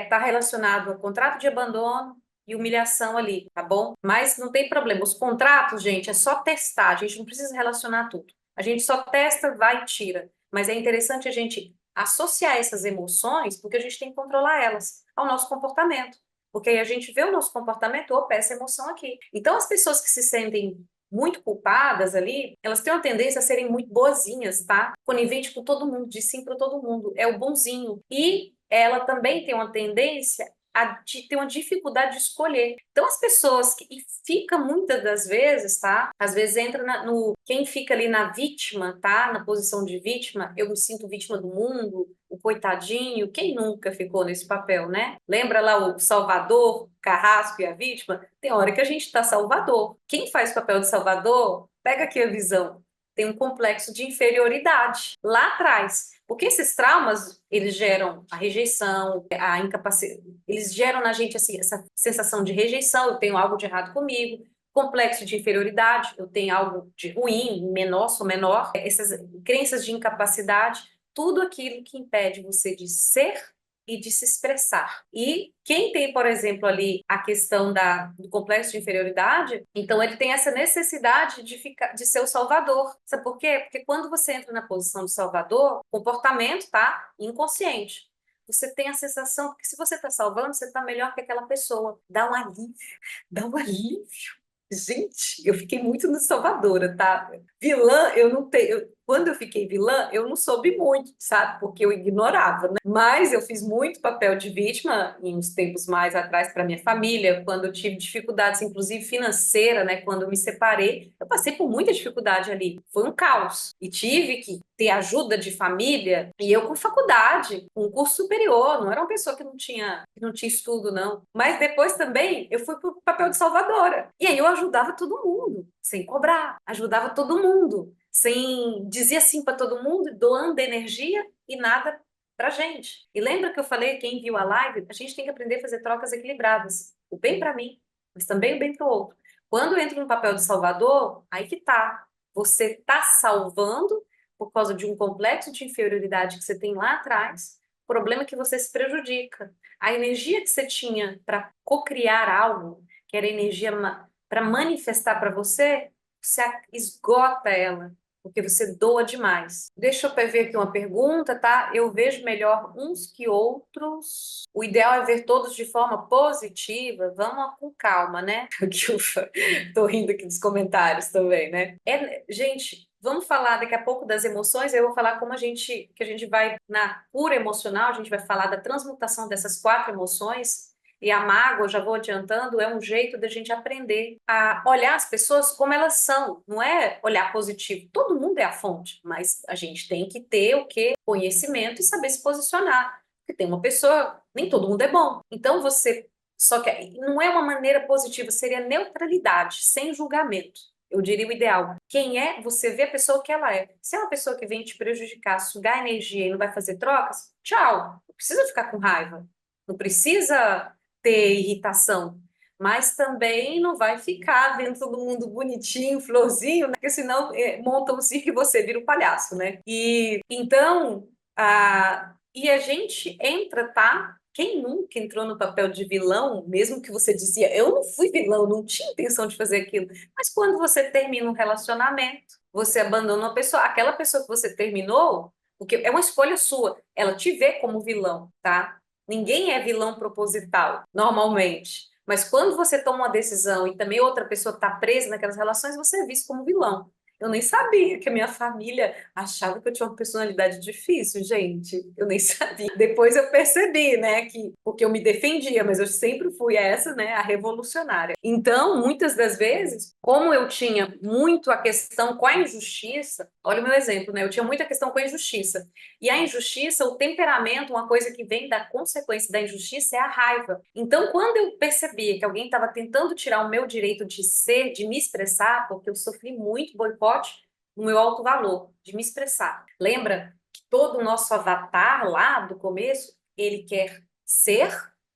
tá relacionado ao contrato de abandono e humilhação ali, tá bom? Mas não tem problema. Os contratos, gente, é só testar. A gente não precisa relacionar tudo. A gente só testa, vai e tira. Mas é interessante a gente associar essas emoções, porque a gente tem que controlar elas ao nosso comportamento. Porque aí a gente vê o nosso comportamento, opa, essa emoção aqui. Então, as pessoas que se sentem muito culpadas ali, elas têm uma tendência a serem muito boazinhas, tá? Conivente com todo mundo, diz sim para todo mundo, é o bonzinho. E ela também tem uma tendência ter uma dificuldade de escolher. Então, as pessoas que e fica muitas das vezes, tá? Às vezes entra no quem fica ali na vítima, tá? Na posição de vítima, eu me sinto vítima do mundo, o coitadinho, quem nunca ficou nesse papel, né? Lembra lá o Salvador, o Carrasco e a vítima? Tem hora que a gente tá Salvador. Quem faz o papel de Salvador, pega aqui a visão, tem um complexo de inferioridade lá atrás. Porque esses traumas, eles geram a rejeição, a incapacidade, eles geram na gente assim, essa sensação de rejeição, eu tenho algo de errado comigo, complexo de inferioridade, eu tenho algo de ruim, menor, sou menor, essas crenças de incapacidade, tudo aquilo que impede você de ser e de se expressar. E quem tem, por exemplo, ali a questão do complexo de inferioridade, então ele tem essa necessidade de ser o salvador. Sabe por quê? Porque quando você entra na posição do salvador, comportamento, tá? Inconsciente. Você tem a sensação que se você está salvando, você está melhor que aquela pessoa. Dá um alívio. Dá um alívio. Gente, eu fiquei muito no Salvadora, tá? Vilã, eu não tenho. Quando eu fiquei vilã, eu não soube muito, sabe? Porque eu ignorava, né? Mas eu fiz muito papel de vítima em uns tempos mais atrás para minha família, quando eu tive dificuldades, inclusive financeira, né? Quando eu me separei, eu passei por muita dificuldade ali. Foi um caos. E tive que ter ajuda de família, e eu com faculdade, com um curso superior, não era uma pessoa que não tinha estudo, não. Mas depois também eu fui para o papel de salvadora. E aí eu ajudava todo mundo, sem cobrar, ajudava todo mundo, sem dizia sim para todo mundo, doando energia e nada pra gente. E lembra que eu falei, quem viu a live, a gente tem que aprender a fazer trocas equilibradas. O bem para mim, mas também o bem para o outro. Quando eu entro no papel de salvador, aí que tá. Você tá salvando por causa de um complexo de inferioridade que você tem lá atrás, o problema é que você se prejudica. A energia que você tinha para cocriar algo, que era energia para manifestar para você, você esgota ela, porque você doa demais. Deixa eu ver aqui uma pergunta, tá? Eu vejo melhor uns que outros. O ideal é ver todos de forma positiva. Vamos com calma, né? Aqui eu tô rindo aqui dos comentários também, né? Gente, Vamos falar daqui a pouco das emoções, eu vou falar como que a gente vai na cura emocional, a gente vai falar da transmutação dessas quatro emoções, e a mágoa, eu já vou adiantando, é um jeito da gente aprender a olhar as pessoas como elas são, não é olhar positivo. Todo mundo é a fonte, mas a gente tem que ter o quê? Conhecimento e saber se posicionar. Porque tem uma pessoa, nem todo mundo é bom. Então você, só que não é uma maneira positiva, seria neutralidade, sem julgamento. Eu diria o ideal. Quem é, você vê a pessoa que ela é. Se é uma pessoa que vem te prejudicar, sugar energia e não vai fazer trocas, tchau. Não precisa ficar com raiva. Não precisa ter irritação. Mas também não vai ficar vendo todo mundo bonitinho, florzinho, né? Porque senão monta um circo e você vira um palhaço, né? E então, e a gente entra, tá? Quem nunca entrou no papel de vilão, mesmo que você dizia, eu não fui vilão, não tinha intenção de fazer aquilo. Mas quando você termina um relacionamento, você abandona uma pessoa, aquela pessoa que você terminou, porque é uma escolha sua, ela te vê como vilão, tá? Ninguém é vilão proposital, normalmente. Mas quando você toma uma decisão e também outra pessoa está presa naquelas relações, você é visto como vilão. Eu nem sabia que a minha família achava que eu tinha uma personalidade difícil, gente. Eu nem sabia. Depois eu percebi, né, que porque eu me defendia, mas eu sempre fui essa, né, a revolucionária. Então, muitas das vezes, como eu tinha muito a questão com a injustiça, olha o meu exemplo, né? Eu tinha muita questão com a injustiça. E a injustiça, o temperamento, uma coisa que vem da consequência da injustiça é a raiva. Então, quando eu percebia que alguém estava tentando tirar o meu direito de ser, de me expressar, porque eu sofri muito boicote no meu alto valor, de me expressar. Lembra que todo o nosso avatar lá do começo, ele quer ser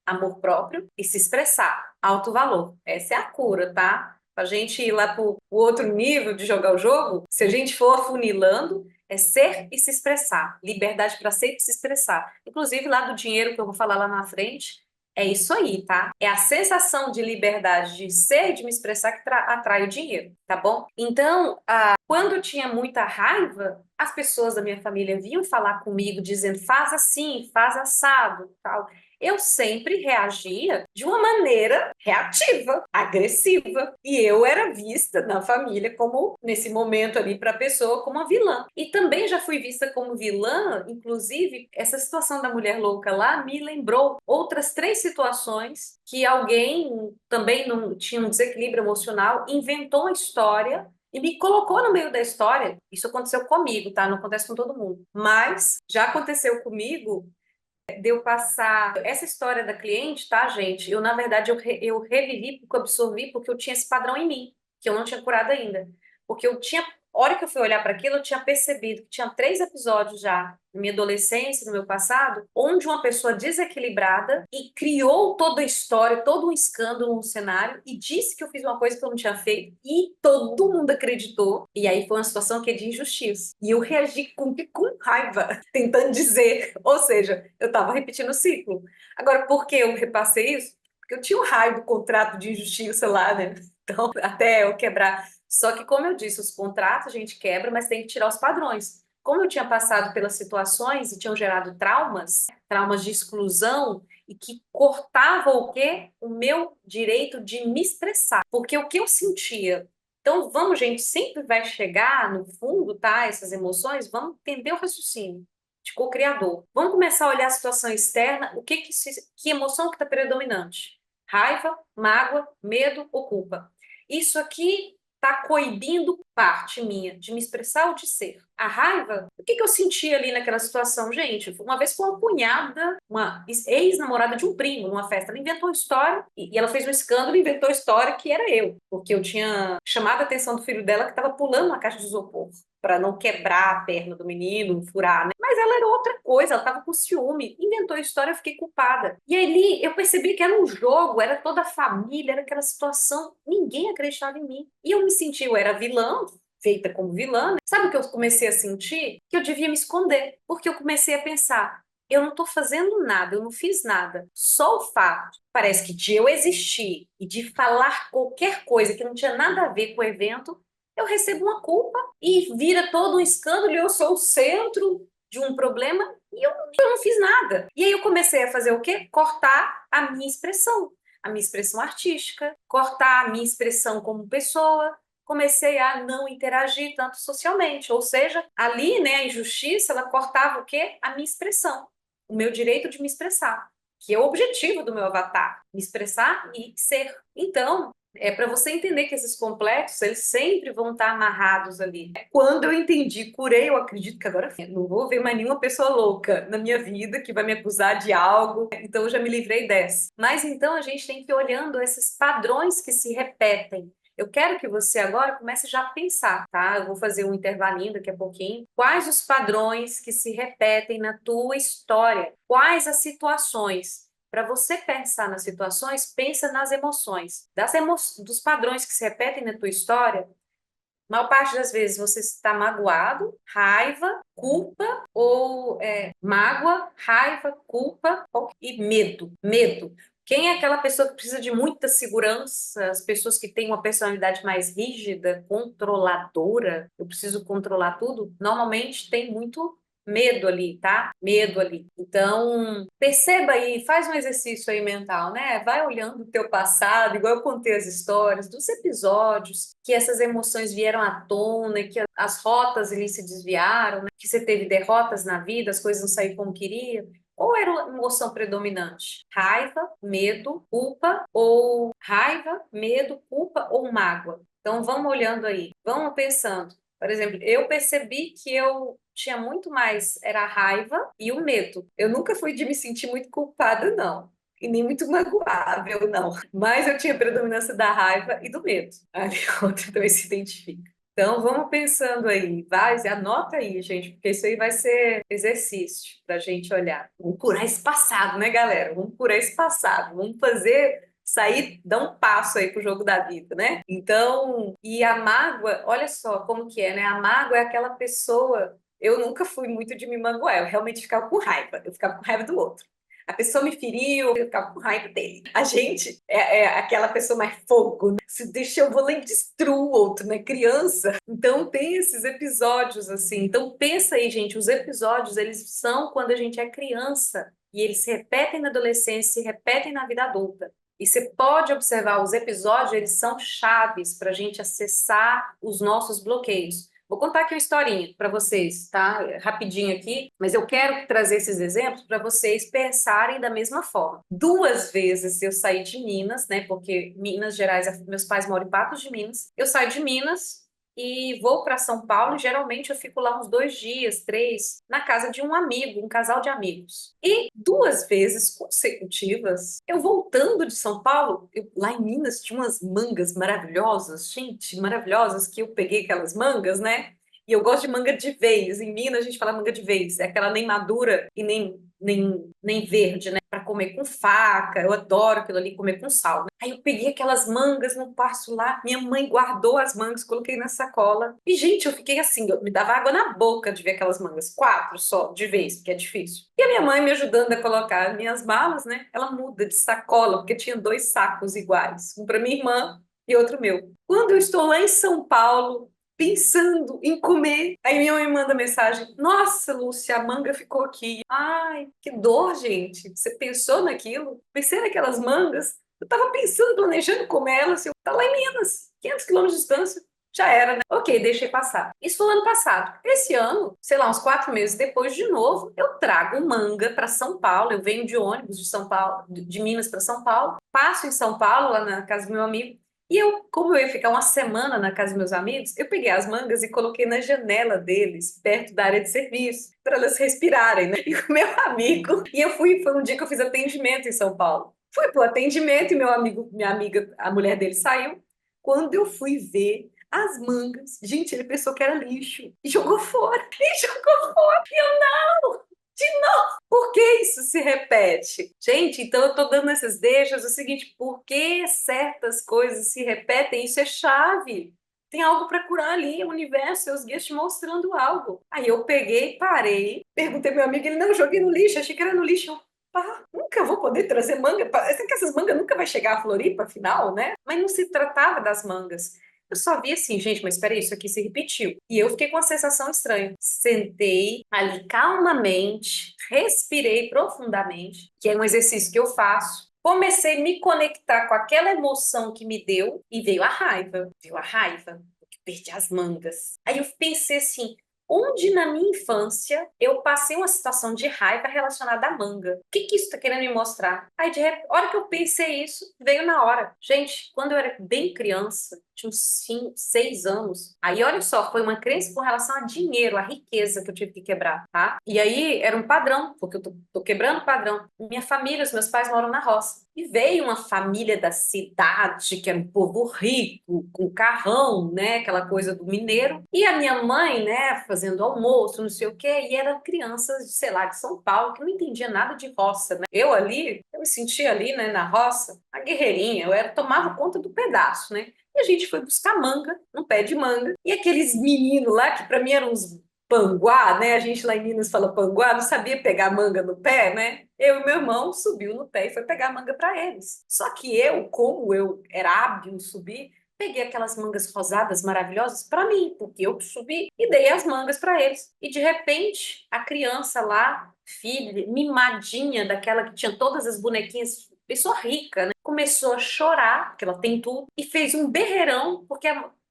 amor próprio e se expressar, alto valor. Essa é a cura, tá? Pra gente ir lá pro outro nível de jogar o jogo, se a gente for afunilando, é ser e se expressar. Liberdade para ser e se expressar. Inclusive, lá do dinheiro, que eu vou falar lá na frente, é isso aí, tá? É a sensação de liberdade de ser e de me expressar que atrai o dinheiro, tá bom? Então, quando eu tinha muita raiva, as pessoas da minha família vinham falar comigo dizendo faz assim, faz assado, tal. Eu sempre reagia de uma maneira reativa, agressiva. E eu era vista na família como, nesse momento ali, para a pessoa, como uma vilã. E também já fui vista como vilã, inclusive, essa situação da mulher louca lá me lembrou outras três situações que alguém também não tinha um desequilíbrio emocional, inventou uma história e me colocou no meio da história. Isso aconteceu comigo, tá? Não acontece com todo mundo. Mas já aconteceu comigo de eu passar essa história da cliente, tá, gente? Eu, na verdade, eu revivi porque eu absorvi, porque eu tinha esse padrão em mim, que eu não tinha curado ainda. Porque eu tinha, a hora que eu fui olhar para aquilo, eu tinha percebido que tinha três episódios já, na minha adolescência, no meu passado, onde uma pessoa desequilibrada e criou toda a história, todo um escândalo, um cenário, e disse que eu fiz uma coisa que eu não tinha feito, e todo mundo acreditou. E aí foi uma situação que é de injustiça. E eu reagi com raiva, tentando dizer, ou seja, eu estava repetindo o ciclo. Agora, por que eu repassei isso? Porque eu tinha um raio do contrato de injustiça lá, né? Então, até eu quebrar. Só que, como eu disse, os contratos a gente quebra, mas tem que tirar os padrões. Como eu tinha passado pelas situações e tinham gerado traumas, traumas de exclusão, e que cortavam o quê? O meu direito de me expressar. Porque o que eu sentia. Então, vamos, gente, sempre vai chegar no fundo, tá? Essas emoções, vamos entender o raciocínio de co-criador. Vamos começar a olhar a situação externa, que emoção que está predominante? Raiva, mágoa, medo ou culpa? Isso aqui está coibindo parte minha de me expressar ou de ser. A raiva, o que eu senti ali naquela situação? Gente, uma vez foi uma cunhada, uma ex-namorada de um primo, numa festa, ela inventou uma história, e ela fez um escândalo e inventou a história que era eu, porque eu tinha chamado a atenção do filho dela que estava pulando uma caixa de isopor para não quebrar a perna do menino, furar, né? Mas ela era outra coisa, ela estava com ciúme, inventou a história, eu fiquei culpada. E ali eu percebi que era um jogo, era toda a família, era aquela situação, ninguém acreditava em mim. E eu me senti, eu era vilã, feita como vilã, né? Sabe o que eu comecei a sentir? Que eu devia me esconder, porque eu comecei a pensar, eu não estou fazendo nada, eu não fiz nada. Só o fato, parece que de eu existir e de falar qualquer coisa que não tinha nada a ver com o evento, eu recebo uma culpa e vira todo um escândalo e eu sou o centro de um problema e eu não fiz nada. E aí eu comecei a fazer o quê? Cortar a minha expressão artística, cortar a minha expressão como pessoa, comecei a não interagir tanto socialmente, ou seja, ali, né, a injustiça, ela cortava o quê? A minha expressão, o meu direito de me expressar, que é o objetivo do meu avatar, me expressar e ser. Então, é para você entender que esses complexos, eles sempre vão estar amarrados ali. Quando eu entendi, curei, eu acredito que agora não vou ver mais nenhuma pessoa louca na minha vida que vai me acusar de algo, então eu já me livrei dessa. Mas então a gente tem que ir olhando esses padrões que se repetem. Eu quero que você agora comece já a pensar, tá? Eu vou fazer um intervalinho daqui a pouquinho. Quais os padrões que se repetem na tua história? Quais as situações? Para você pensar nas situações, pensa nas emoções. Dos padrões que se repetem na tua história, a maior parte das vezes você está magoado, raiva, culpa ou mágoa, raiva, culpa e medo. Medo. Quem é aquela pessoa que precisa de muita segurança? As pessoas que têm uma personalidade mais rígida, controladora, eu preciso controlar tudo, normalmente tem muito medo ali, tá? Medo ali. Então, perceba aí, faz um exercício aí mental, né? Vai olhando o teu passado, igual eu contei as histórias, dos episódios que essas emoções vieram à tona, que as rotas ali se desviaram, né? Que você teve derrotas na vida, as coisas não saíram como queria. Qual era a emoção predominante? Raiva, medo, culpa ou raiva, medo, culpa ou mágoa? Então vamos olhando aí, vamos pensando. Por exemplo, eu percebi que eu tinha muito mais era a raiva e o medo. Eu nunca fui de me sentir muito culpada, não. E nem muito magoável, não. Mas eu tinha predominância da raiva e do medo. Ali outra também se identifica. Então, vamos pensando aí, vai, anota aí, gente, porque isso aí vai ser exercício para a gente olhar. Vamos curar esse passado, né, galera? Vamos curar esse passado, vamos fazer sair, dar um passo aí pro jogo da vida, né? Então, e a mágoa, olha só como que é, né? A mágoa é aquela pessoa. Eu nunca fui muito de me magoar, eu realmente ficava com raiva, eu ficava com raiva do outro. A pessoa me feriu, eu ficava com raiva dele. A gente é aquela pessoa mais fogo, né? Se deixa eu vou lá e destruo o outro, né? Criança. Então tem esses episódios assim. Então pensa aí, gente, os episódios eles são quando a gente é criança e eles se repetem na adolescência, se repetem na vida adulta. E você pode observar os episódios, eles são chaves para a gente acessar os nossos bloqueios. Vou contar aqui uma historinha para vocês, tá? Rapidinho aqui, mas eu quero trazer esses exemplos para vocês pensarem da mesma forma. 2 vezes eu saí de Minas, né? Porque Minas Gerais, meus pais moram em Patos de Minas. Eu saio de Minas e vou para São Paulo. Geralmente eu fico lá uns 2 dias, 3, na casa de um amigo, um casal de amigos. E 2 vezes consecutivas, eu voltando de São Paulo, lá em Minas tinha umas mangas maravilhosas, gente, maravilhosas, que eu peguei aquelas mangas, né? E eu gosto de manga de vez. Em Minas a gente fala manga de vez, é aquela nem madura e nem verde, né? Para comer com faca. Eu adoro aquilo ali, comer com sal, né? Aí eu peguei aquelas mangas no passo lá, minha mãe guardou as mangas, coloquei na sacola. E, gente, eu fiquei assim, me dava água na boca de ver aquelas mangas. 4 só, de vez, porque é difícil. E a minha mãe me ajudando a colocar minhas malas, né? Ela muda de sacola, porque tinha 2 sacos iguais, um para minha irmã e outro meu. Quando eu estou lá em São Paulo, pensando em comer. Aí minha mãe manda mensagem: Nossa, Lúcia, a manga ficou aqui. Ai, que dor, gente. Você pensou naquilo? Pensei naquelas mangas. Eu tava pensando, planejando comer elas. Eu tá lá em Minas, 500 quilômetros de distância. Já era, né? Ok, deixei passar. Isso foi o ano passado. Esse ano, sei lá, uns 4 meses depois, de novo, eu trago manga para São Paulo. Eu venho de ônibus de São Paulo, de Minas para São Paulo. Passo em São Paulo, lá na casa do meu amigo. E eu, como eu ia ficar uma semana na casa dos meus amigos, eu peguei as mangas e coloquei na janela deles, perto da área de serviço, para elas respirarem, né? E o meu amigo, e eu fui, foi um dia que eu fiz atendimento em São Paulo. Fui pro atendimento e meu amigo, minha amiga, a mulher dele saiu. Quando eu fui ver as mangas, gente, ele pensou que era lixo e jogou fora. E jogou fora. E eu, não! De novo! Por que isso se repete? Gente, então eu tô dando esses deixas, é o seguinte, por que certas coisas se repetem? Isso é chave. Tem algo para curar ali, o universo, seus guias te mostrando algo. Aí eu peguei, parei, perguntei ao meu amigo, ele não, joguei no lixo, achei que era no lixo. Eu, pá, nunca vou poder trazer manga, parece que essas mangas nunca vai chegar a Floripa, afinal, né? Mas não se tratava das mangas. Eu só vi assim, gente, mas espera aí, isso aqui se repetiu. E eu fiquei com uma sensação estranha. Sentei ali calmamente, respirei profundamente, que é um exercício que eu faço. Comecei a me conectar com aquela emoção que me deu e veio a raiva. Veio a raiva. que perdi as mangas. Aí eu pensei assim, onde na minha infância eu passei uma situação de raiva relacionada à manga? O que que isso está querendo me mostrar? Aí, de repente, a hora que eu pensei isso, veio na hora. Gente, quando eu era bem criança, tinha uns 5, 6 anos, aí olha só, foi uma crença com relação a dinheiro, a riqueza que eu tive que quebrar, tá? E aí era um padrão, porque eu tô quebrando o padrão. Minha família, os meus pais moram na roça. E veio uma família da cidade, que era um povo rico, com carrão, né? Aquela coisa do mineiro. E a minha mãe, né, fazendo almoço, não sei o quê, e eram crianças, sei lá, de São Paulo, que não entendia nada de roça, né? Eu me sentia ali, né, na roça, a guerreirinha, tomava conta do pedaço, né? E a gente foi buscar manga, um pé de manga, e aqueles meninos lá, que para mim eram uns panguá, né? A gente lá em Minas fala panguá, não sabia pegar manga no pé, né? Eu e meu irmão subiu no pé e foi pegar manga para eles. Só que eu, como eu era hábil em subir, peguei aquelas mangas rosadas maravilhosas para mim, porque eu subi e dei as mangas para eles. E de repente, a criança lá, filha, mimadinha, daquela que tinha todas as bonequinhas, pessoa rica, né? Começou a chorar, porque ela tem tudo, e fez um berreirão, porque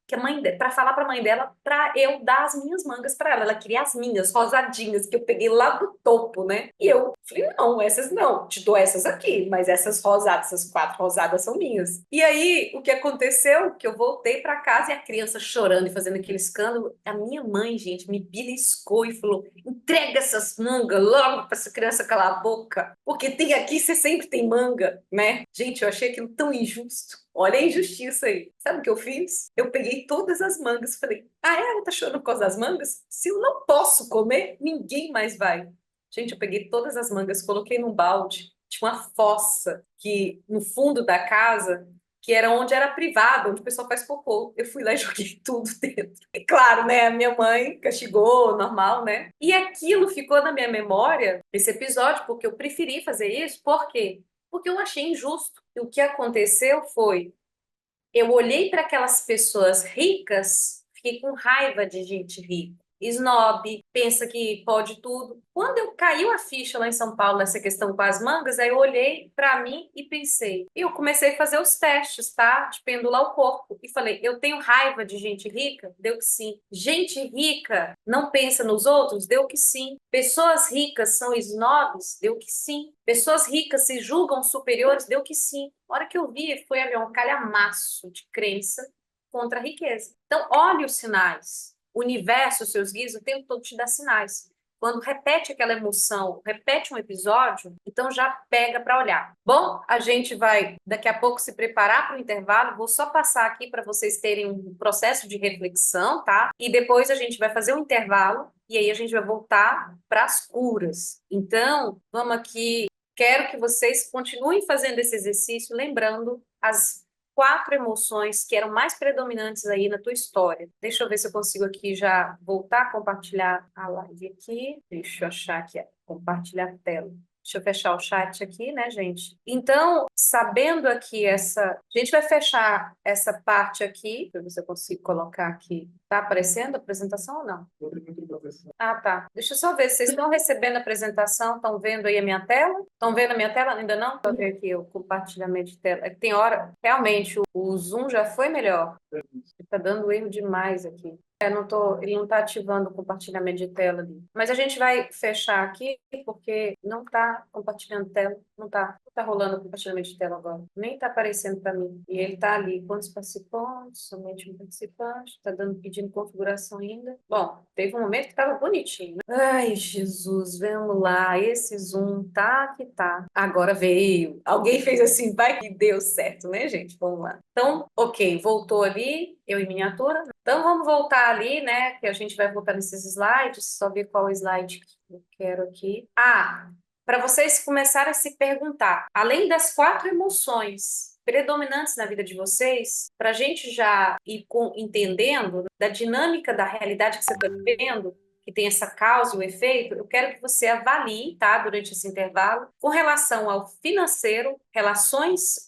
que a mãe para falar para a mãe dela para eu dar as minhas mangas para ela. Ela queria as minhas rosadinhas que eu peguei lá do topo, né? E eu falei: "Não, essas não, te dou essas aqui, mas essas rosadas, essas 4 rosadas são minhas". E aí o que aconteceu? Que eu voltei para casa e a criança chorando e fazendo aquele escândalo. A minha mãe, gente, me beliscou e falou: "Entrega essas mangas logo para essa criança calar a boca, porque tem aqui, você sempre tem manga", né? Gente, eu achei aquilo tão injusto. Olha a injustiça aí. Sabe o que eu fiz? Eu peguei todas as mangas e falei: "Ah, é? Ela tá chorando por causa das mangas? Se eu não posso comer, ninguém mais vai". Gente, eu peguei todas as mangas, coloquei num balde. Tinha uma fossa que no fundo da casa, que era onde era privado, onde o pessoal faz cocô. Eu fui lá e joguei tudo dentro. E claro, né? A minha mãe castigou, normal, né? E aquilo ficou na minha memória, esse episódio, porque eu preferi fazer isso. Por quê? Porque eu achei injusto. E o que aconteceu foi, eu olhei para aquelas pessoas ricas, fiquei com raiva de gente rica. Snob, pensa que pode tudo. Quando eu caiu a ficha lá em São Paulo, essa questão com as mangas, aí eu olhei para mim e pensei. E eu comecei a fazer os testes, tá? De pendular o corpo. E falei: eu tenho raiva de gente rica? Deu que sim. Gente rica não pensa nos outros? Deu que sim. Pessoas ricas são snobs? Deu que sim. Pessoas ricas se julgam superiores? Deu que sim. A hora que eu vi, foi ali um calhamaço de crença contra a riqueza. Então, olhe os sinais. O universo, os seus guias, o tempo todo te dá sinais. Quando repete aquela emoção, repete um episódio, então já pega para olhar. Bom, a gente vai daqui a pouco se preparar para o intervalo. Vou só passar aqui para vocês terem um processo de reflexão, tá? E depois a gente vai fazer um intervalo e aí a gente vai voltar para as curas. Então, vamos aqui. Quero que vocês continuem fazendo esse exercício, lembrando as 4 emoções que eram mais predominantes aí na tua história. Deixa eu ver se eu consigo aqui já voltar a compartilhar a live aqui. Deixa eu achar aqui, compartilhar a tela. Deixa eu fechar o chat aqui, né, gente? Então, sabendo aqui essa. A gente vai fechar essa parte aqui. Deixa eu ver se eu consigo colocar aqui. Tá aparecendo a apresentação ou não? Ah, tá. Deixa eu só ver. Vocês estão recebendo a apresentação? Estão vendo aí a minha tela? Estão vendo a minha tela? Ainda não? Deixa eu ver aqui o compartilhamento de tela. É que tem hora. Realmente, o Zoom já foi melhor. Está dando erro demais aqui. Ele não está ativando o compartilhamento de tela ali. Mas a gente vai fechar aqui, porque não está compartilhando tela. Não tá rolando o compartilhamento de tela agora. Nem está aparecendo para mim. E ele está ali. Quantos participantes? Somente um participante. Está pedindo configuração ainda. Bom, teve um momento que estava bonitinho, né? Ai, Jesus, vamos lá. Esse Zoom tá que tá. Agora veio. Alguém fez assim, vai que deu certo, né, gente? Vamos lá. Então, ok, voltou ali, eu em miniatura. Então, vamos voltar ali, né? Que a gente vai voltar nesses slides, só ver qual slide que eu quero aqui. Para vocês começarem a se perguntar, além das 4 emoções predominantes na vida de vocês, para a gente já ir entendendo da dinâmica da realidade que você está vivendo, que tem essa causa e o efeito, eu quero que você avalie, tá, durante esse intervalo, com relação ao financeiro, relações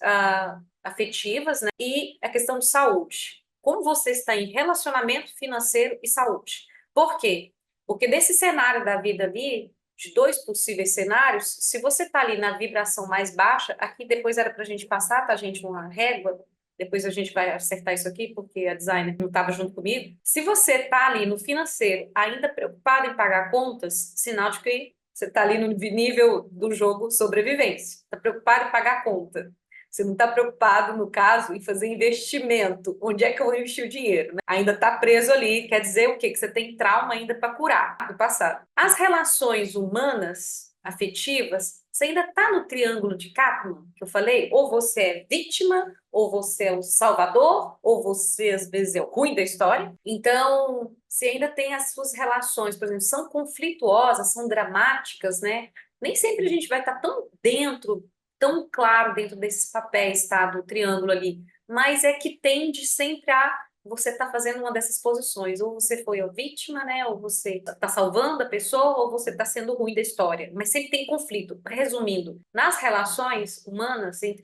afetivas, né, e a questão de saúde. Como você está em relacionamento financeiro e saúde? Por quê? Porque desse cenário da vida ali, de 2 possíveis cenários, se você está ali na vibração mais baixa, aqui depois era para a gente passar, tá, gente, uma régua, depois a gente vai acertar isso aqui, porque a designer não estava junto comigo. Se você está ali no financeiro, ainda preocupado em pagar contas, sinal de que você está ali no nível do jogo sobrevivência. Está preocupado em pagar conta. Você não está preocupado, no caso, em fazer investimento. Onde é que eu vou investir o dinheiro, né? Ainda está preso ali. Quer dizer o quê? Que você tem trauma ainda para curar do passado. As relações humanas, afetivas, você ainda está no triângulo de Kaplan, que eu falei? Ou você é vítima, ou você é o salvador, ou você, às vezes, é o ruim da história. Então, se ainda tem as suas relações, por exemplo, são conflituosas, são dramáticas, né? Nem sempre a gente vai estar tão dentro, tão claro dentro desses papéis, tá? Do triângulo ali. Mas é que tende sempre a você estar fazendo uma dessas posições. Ou você foi a vítima, né? Ou você está salvando a pessoa, ou você está sendo ruim da história. Mas sempre tem conflito. Resumindo, nas relações humanas, entre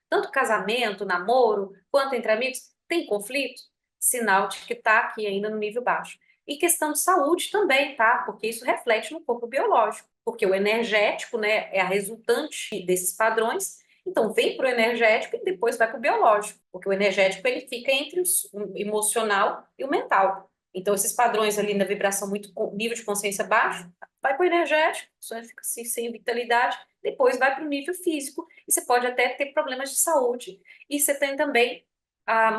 tanto casamento, namoro, quanto entre amigos, tem conflito? Sinal de que está aqui ainda no nível baixo. E questão de saúde também, tá? Porque isso reflete no corpo biológico. Porque o energético, né, é a resultante desses padrões. Então, vem para o energético e depois vai para o biológico. Porque o energético ele fica entre o emocional e o mental. Então, esses padrões ali na vibração muito nível de consciência baixo, vai para o energético, a pessoa fica assim, sem vitalidade, depois vai para o nível físico, e você pode até ter problemas de saúde. E você tem também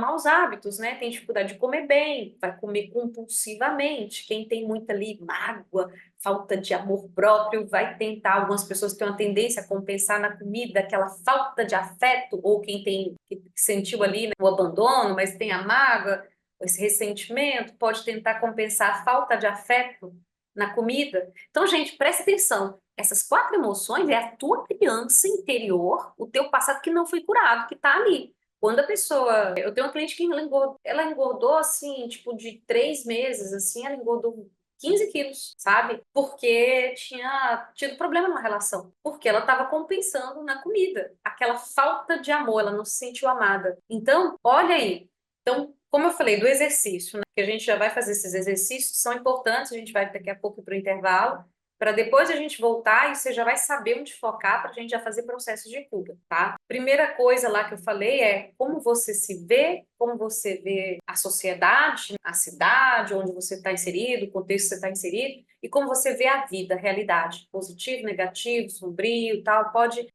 maus hábitos, né? Tem dificuldade de comer bem, vai comer compulsivamente. Quem tem muita ali mágoa, falta de amor próprio, vai tentar. Algumas pessoas têm uma tendência a compensar na comida aquela falta de afeto, ou quem tem que sentiu ali, né, o abandono, mas tem a mágoa, esse ressentimento, pode tentar compensar a falta de afeto na comida. Então, gente, presta atenção. Essas quatro emoções é a tua criança interior, o teu passado que não foi curado, que está ali. Quando a pessoa. Eu tenho uma cliente que ela engordou assim, tipo, de 3 meses, assim, ela engordou 15 quilos, sabe? Porque tinha tido problema na relação. Porque ela estava compensando na comida. Aquela falta de amor, ela não se sentiu amada. Então, olha aí. Então, como eu falei, do exercício, né? Que a gente já vai fazer esses exercícios, são importantes, a gente vai daqui a pouco para o intervalo para depois a gente voltar e você já vai saber onde focar para a gente já fazer processo de cura, tá? Primeira coisa lá que eu falei é como você se vê, como você vê a sociedade, a cidade onde você está inserido, o contexto que você está inserido, e como você vê a vida, a realidade, positivo, negativo, sombrio, tal,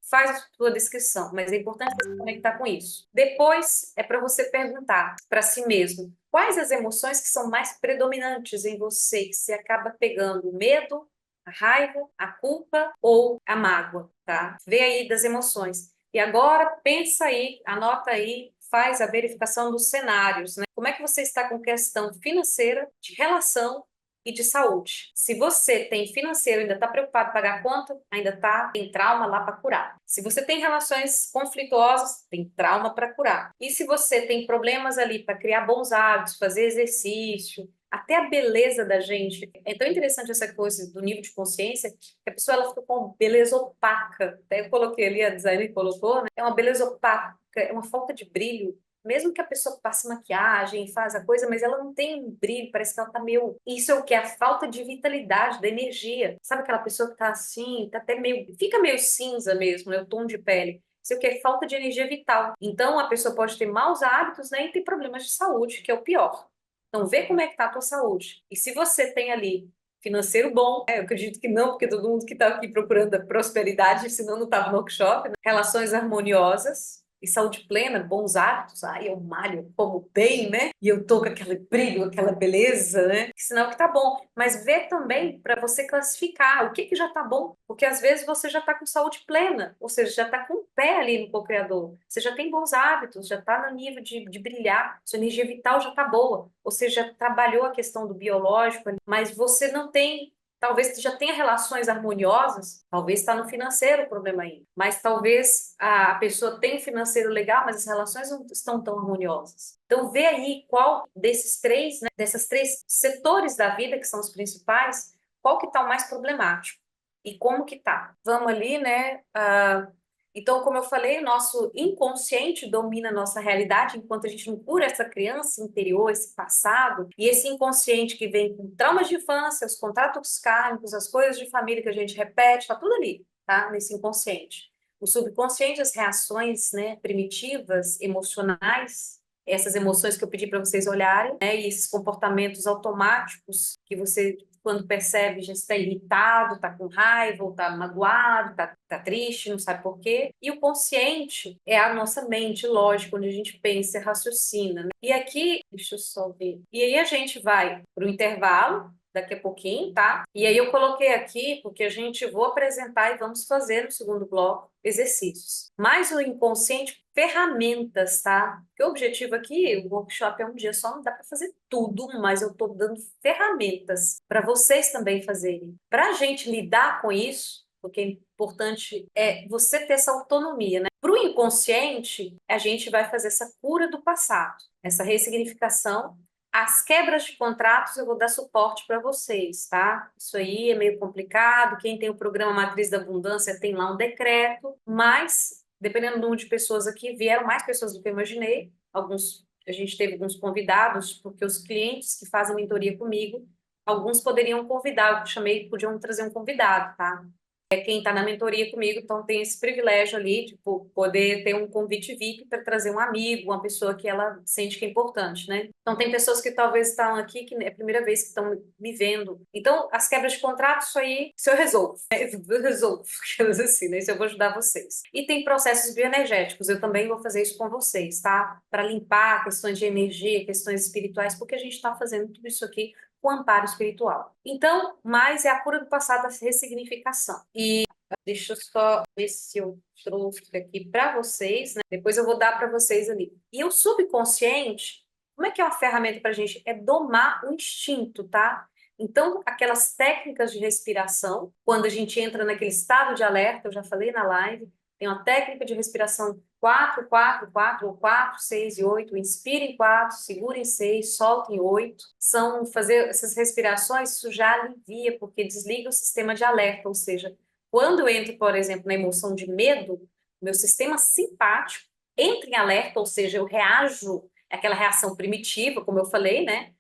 faz a sua descrição, mas é importante você se conectar com isso. Depois é para você perguntar para si mesmo, quais as emoções que são mais predominantes em você, que você acaba pegando medo, a raiva, a culpa ou a mágoa, tá? Vê aí das emoções. E agora pensa aí, anota aí, faz a verificação dos cenários, né? Como é que você está com questão financeira, de relação e de saúde? Se você tem financeiro, ainda está preocupado em pagar a conta, ainda tem trauma lá para curar. Se você tem relações conflituosas, tem trauma para curar. E se você tem problemas ali para criar bons hábitos, fazer exercício, até a beleza da gente. É tão interessante essa coisa do nível de consciência que a pessoa ela fica com beleza opaca. Até eu coloquei ali, a designer colocou, né? É uma beleza opaca, é uma falta de brilho. Mesmo que a pessoa passe maquiagem, faz a coisa, mas ela não tem um brilho, parece que ela tá meio. Isso é o que? A falta de vitalidade, da energia. Sabe aquela pessoa que tá assim, tá até meio. Fica meio cinza mesmo, né? O tom de pele. Isso é o que? É falta de energia vital. Então a pessoa pode ter maus hábitos, né? E ter problemas de saúde, que é o pior. Então, vê como é que está a tua saúde. E se você tem ali financeiro bom, eu acredito que não, porque todo mundo que está aqui procurando a prosperidade, senão não estava no workshop, né? Relações harmoniosas e saúde plena, bons hábitos, eu malho, eu como bem, né? E eu tô com aquele brilho, aquela beleza, né? Sinal que tá bom. Mas vê também para você classificar o que já tá bom, porque às vezes você já tá com saúde plena, ou seja, já tá com o pé ali no co-criador, você já tem bons hábitos, já tá no nível de brilhar, sua energia vital já tá boa, ou seja, já trabalhou a questão do biológico, mas você não tem. Talvez já tenha relações harmoniosas, talvez está no financeiro o problema aí, mas talvez a pessoa tenha um financeiro legal, mas as relações não estão tão harmoniosas. Então vê aí qual desses três, né, dessas três setores da vida que são os principais, qual que está o mais problemático e como que tá. Vamos ali, né? Então, como eu falei, o nosso inconsciente domina a nossa realidade enquanto a gente não cura essa criança interior, esse passado, e esse inconsciente que vem com traumas de infância, os contratos kármicos, as coisas de família que a gente repete, tá tudo ali, tá? Nesse inconsciente. O subconsciente, as reações, né, primitivas, emocionais, essas emoções que eu pedi para vocês olharem, né, e esses comportamentos automáticos que você, quando percebe, já está irritado, está com raiva, ou está magoado, está triste, não sabe por quê. E o consciente é a nossa mente, lógico, onde a gente pensa e raciocina, né? E aqui, deixa eu só ver. E aí a gente vai para o intervalo, daqui a pouquinho, tá? E aí eu coloquei aqui porque a gente vou apresentar e vamos fazer no segundo bloco exercícios. Mas o inconsciente, ferramentas, tá? Porque o objetivo aqui, o workshop é um dia só, não dá para fazer tudo, mas eu estou dando ferramentas para vocês também fazerem. Para a gente lidar com isso, porque é importante você ter essa autonomia, né? Para o inconsciente, a gente vai fazer essa cura do passado, essa ressignificação. As quebras de contratos eu vou dar suporte para vocês, tá? Isso aí é meio complicado. Quem tem o programa Matriz da Abundância tem lá um decreto, mas dependendo do número de pessoas aqui, vieram mais pessoas do que eu imaginei. A gente teve alguns convidados, porque os clientes que fazem mentoria comigo, alguns poderiam convidar, eu chamei, podiam trazer um convidado, tá? Quem está na mentoria comigo, então tem esse privilégio ali, tipo, poder ter um convite VIP para trazer um amigo, uma pessoa que ela sente que é importante, né? Então tem pessoas que talvez estão aqui, que é a primeira vez que estão me vendo. Então, as quebras de contrato, isso aí, isso eu resolvo, né? Eu resolvo, assim, né? Isso eu vou ajudar vocês. E tem processos bioenergéticos, eu também vou fazer isso com vocês, tá? Para limpar questões de energia, questões espirituais, porque a gente está fazendo tudo isso aqui com amparo espiritual. Então, mais é a cura do passado, a ressignificação. E deixa eu só ver se eu trouxe aqui para vocês, né? Depois eu vou dar para vocês ali. E o subconsciente, como é que é uma ferramenta para a gente? É domar o instinto, tá? Então, aquelas técnicas de respiração, quando a gente entra naquele estado de alerta, eu já falei na live, tem uma técnica de respiração 4, 4, 4, ou 4, 6 e 8. Inspira em 4, segura em 6, solta em 8. São fazer essas respirações, isso já alivia, porque desliga o sistema de alerta, ou seja, quando eu entro, por exemplo, na emoção de medo, meu sistema simpático entra em alerta, ou seja, eu reajo, aquela reação primitiva, como eu falei, né?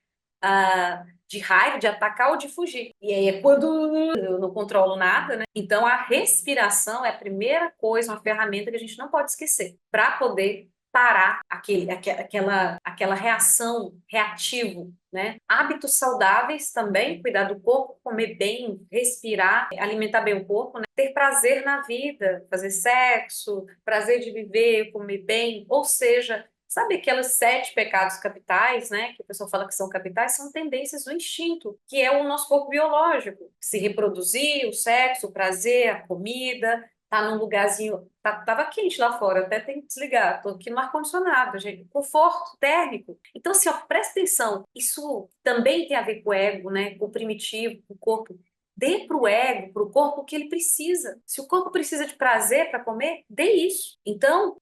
De raiva, de atacar ou de fugir. E aí é quando eu não controlo nada, né? Então a respiração é a primeira coisa, uma ferramenta que a gente não pode esquecer para poder parar aquela reação reativo, né? Hábitos saudáveis também, cuidar do corpo, comer bem, respirar, alimentar bem o corpo, né? Ter prazer na vida, fazer sexo, prazer de viver, comer bem, ou seja, sabe aquelas 7 pecados capitais, né? Que o pessoal fala que são capitais, são tendências do instinto, que é o nosso corpo biológico. Se reproduzir, o sexo, o prazer, a comida, tá num lugarzinho. Tava quente lá fora, até tem que desligar. Tô aqui no ar-condicionado, gente. Conforto térmico. Então, assim, ó, presta atenção. Isso também tem a ver com o ego, né? Com o primitivo, com o corpo. Dê para o ego, para o corpo, o que ele precisa. Se o corpo precisa de prazer para comer, dê isso. Então,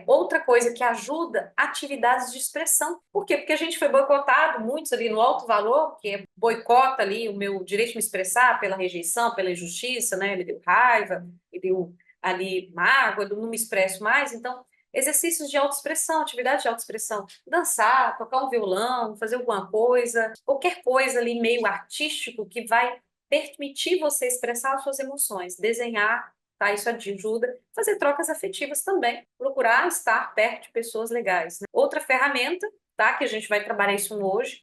outra coisa que ajuda, atividades de expressão. Por quê? Porque a gente foi boicotado, muitos ali no alto valor, boicota ali o meu direito de me expressar pela rejeição, pela injustiça, né? Me deu raiva, me deu ali mágoa, eu não me expresso mais. Então, exercícios de autoexpressão, atividades de autoexpressão, dançar, tocar um violão, fazer alguma coisa, qualquer coisa ali meio artístico que vai permitir você expressar as suas emoções, desenhar, tá? Isso ajuda. Fazer trocas afetivas também, procurar estar perto de pessoas legais, né? Outra ferramenta, tá? Que a gente vai trabalhar isso hoje,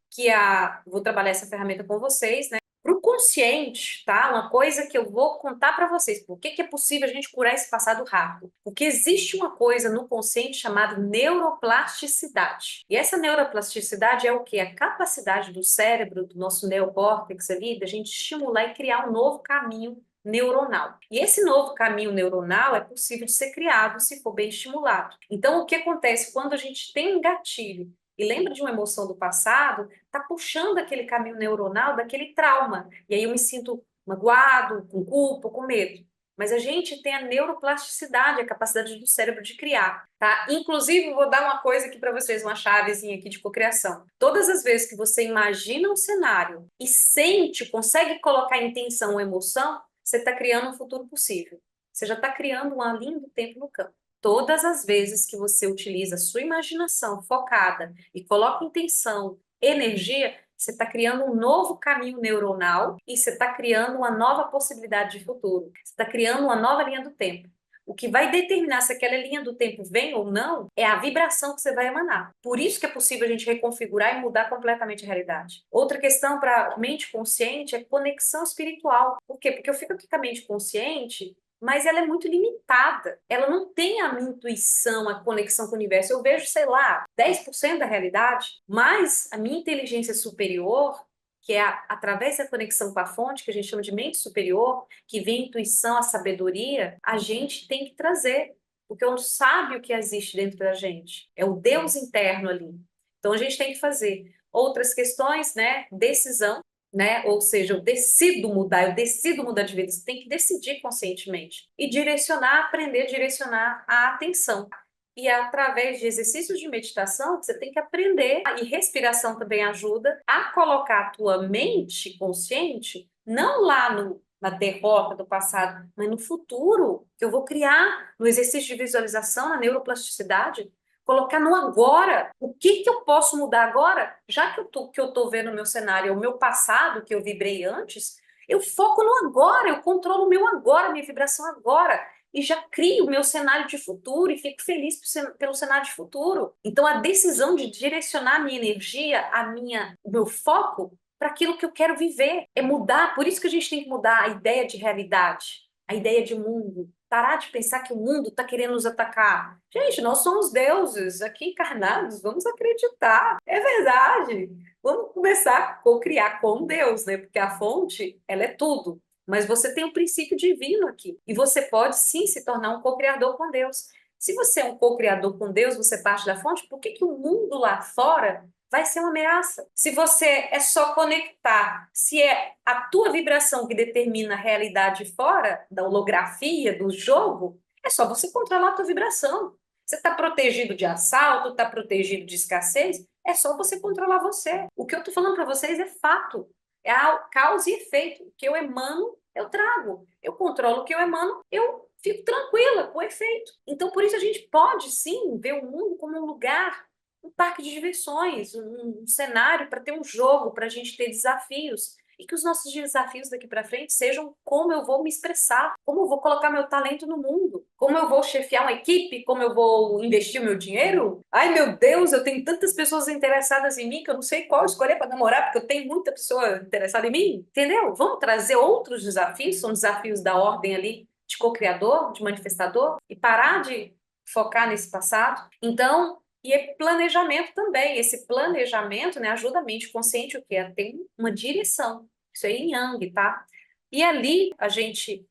vou trabalhar essa ferramenta com vocês, né? Para o consciente, tá? Uma coisa que eu vou contar para vocês, por que é possível a gente curar esse passado rápido? Porque existe uma coisa no consciente chamada neuroplasticidade. E essa neuroplasticidade é o quê? A capacidade do cérebro, do nosso neocórtex ali, da gente estimular e criar um novo caminho neuronal. E esse novo caminho neuronal é possível de ser criado se for bem estimulado. Então, o que acontece quando a gente tem um gatilho e lembra de uma emoção do passado, está puxando aquele caminho neuronal daquele trauma. E aí eu me sinto magoado, com culpa, com medo. Mas a gente tem a neuroplasticidade, a capacidade do cérebro de criar, tá? Inclusive, vou dar uma coisa aqui para vocês, uma chavezinha aqui de cocriação. Todas as vezes que você imagina um cenário e sente, consegue colocar intenção ou emoção, você está criando um futuro possível. Você já está criando uma linha do tempo no campo. Todas as vezes que você utiliza a sua imaginação focada e coloca intenção, energia, você está criando um novo caminho neuronal e você está criando uma nova possibilidade de futuro. Você está criando uma nova linha do tempo. O que vai determinar se aquela linha do tempo vem ou não é a vibração que você vai emanar. Por isso que é possível a gente reconfigurar e mudar completamente a realidade. Outra questão para mente consciente é conexão espiritual. Por quê? Porque eu fico aqui com a mente consciente, mas ela é muito limitada. Ela não tem a minha intuição, a conexão com o universo. Eu vejo, sei lá, 10% da realidade, mas a minha inteligência superior, que é através da conexão com a fonte, que a gente chama de mente superior, que vem a intuição, a sabedoria, a gente tem que trazer, porque é um sábio que existe dentro da gente, é o Deus interno ali. Então a gente tem que fazer outras questões, né? Decisão, né? Ou seja, eu decido mudar de vida. Você tem que decidir conscientemente e direcionar, aprender a direcionar a atenção. E é através de exercícios de meditação que você tem que aprender, e respiração também ajuda a colocar a tua mente consciente não lá na derrota do passado, mas no futuro, que eu vou criar no exercício de visualização, na neuroplasticidade, colocar no agora. O que que eu posso mudar agora? Já que eu tô vendo o meu cenário, é o meu passado, que eu vibrei antes, eu foco no agora, eu controlo o meu agora, a minha vibração agora e já crio o meu cenário de futuro e fico feliz pelo cenário de futuro. Então, a decisão de direcionar a minha energia, o meu foco para aquilo que eu quero viver é mudar. Por isso que a gente tem que mudar a ideia de realidade, a ideia de mundo. Parar de pensar que o mundo está querendo nos atacar. Gente, nós somos deuses aqui encarnados, vamos acreditar. É verdade. Vamos começar a co-criar com Deus, né? Porque a fonte, ela é tudo. Mas você tem um princípio divino aqui. E você pode, sim, se tornar um co-criador com Deus. Se você é um co-criador com Deus, você parte da fonte, por que que o mundo lá fora vai ser uma ameaça? Se você é só conectar, se é a tua vibração que determina a realidade fora, da holografia, do jogo, é só você controlar a tua vibração. Você está protegido de assalto, está protegido de escassez, é só você controlar você. O que eu estou falando para vocês é fato. É a causa e efeito. O que eu emano, eu trago. Eu controlo o que eu emano, eu fico tranquila com o efeito. Então, por isso a gente pode sim ver o mundo como um lugar, um parque de diversões, um cenário para ter um jogo, para a gente ter desafios. E que os nossos desafios daqui para frente sejam como eu vou me expressar, como eu vou colocar meu talento no mundo, como eu vou chefiar uma equipe, como eu vou investir o meu dinheiro. Ai, meu Deus, eu tenho tantas pessoas interessadas em mim que eu não sei qual escolher para namorar, porque eu tenho muita pessoa interessada em mim. Entendeu? Vamos trazer outros desafios, são desafios da ordem ali de co-criador, de manifestador, e parar de focar nesse passado. Então, e é planejamento também. Esse planejamento, né, ajuda a mente consciente o quê? A ter uma direção. Isso é yin yang, tá? E ali a gente,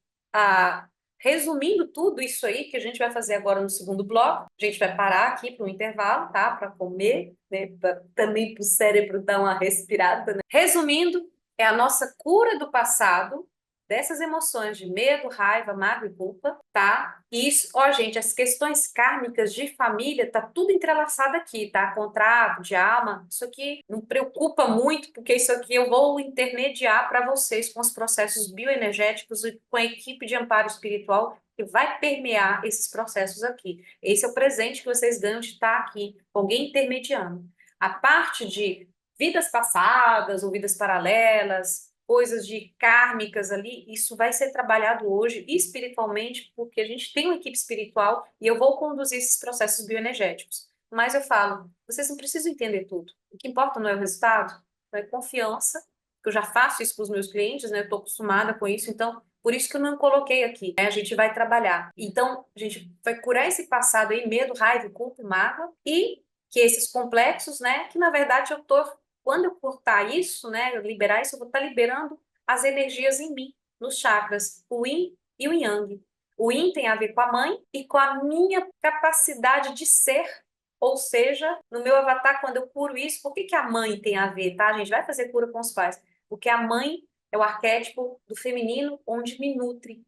resumindo tudo isso aí que a gente vai fazer agora no segundo bloco, a gente vai parar aqui para um intervalo, tá? Para comer, né? Também para o cérebro dar uma respirada, né? Resumindo, é a nossa cura do passado, dessas emoções de medo, raiva, mágoa e culpa, tá? E isso, ó, gente, as questões kármicas de família, tá tudo entrelaçado aqui, tá? Contrato, de alma, isso aqui não preocupa muito, porque isso aqui eu vou intermediar para vocês com os processos bioenergéticos e com a equipe de amparo espiritual que vai permear esses processos aqui. Esse é o presente que vocês ganham de estar aqui, com alguém intermediando. A parte de vidas passadas ou vidas paralelas, coisas de kármicas ali, isso vai ser trabalhado hoje espiritualmente, porque a gente tem uma equipe espiritual e eu vou conduzir esses processos bioenergéticos. Mas eu falo, vocês não precisam entender tudo. O que importa não é o resultado, é confiança, que eu já faço isso para os meus clientes, né? Eu estou acostumada com isso, então, por isso que eu não coloquei aqui, né? A gente vai trabalhar. Então, a gente vai curar esse passado aí, medo, raiva, culpa e mágoa, e que esses complexos, né? Que na verdade eu estou quando eu cortar isso, né, eu liberar isso, eu vou estar liberando as energias em mim, nos chakras, o Yin e o Yang. O Yin tem a ver com a mãe e com a minha capacidade de ser, ou seja, no meu avatar, quando eu curo isso, por que que a mãe tem a ver, tá? A gente vai fazer cura com os pais, porque a mãe é o arquétipo do feminino onde me nutre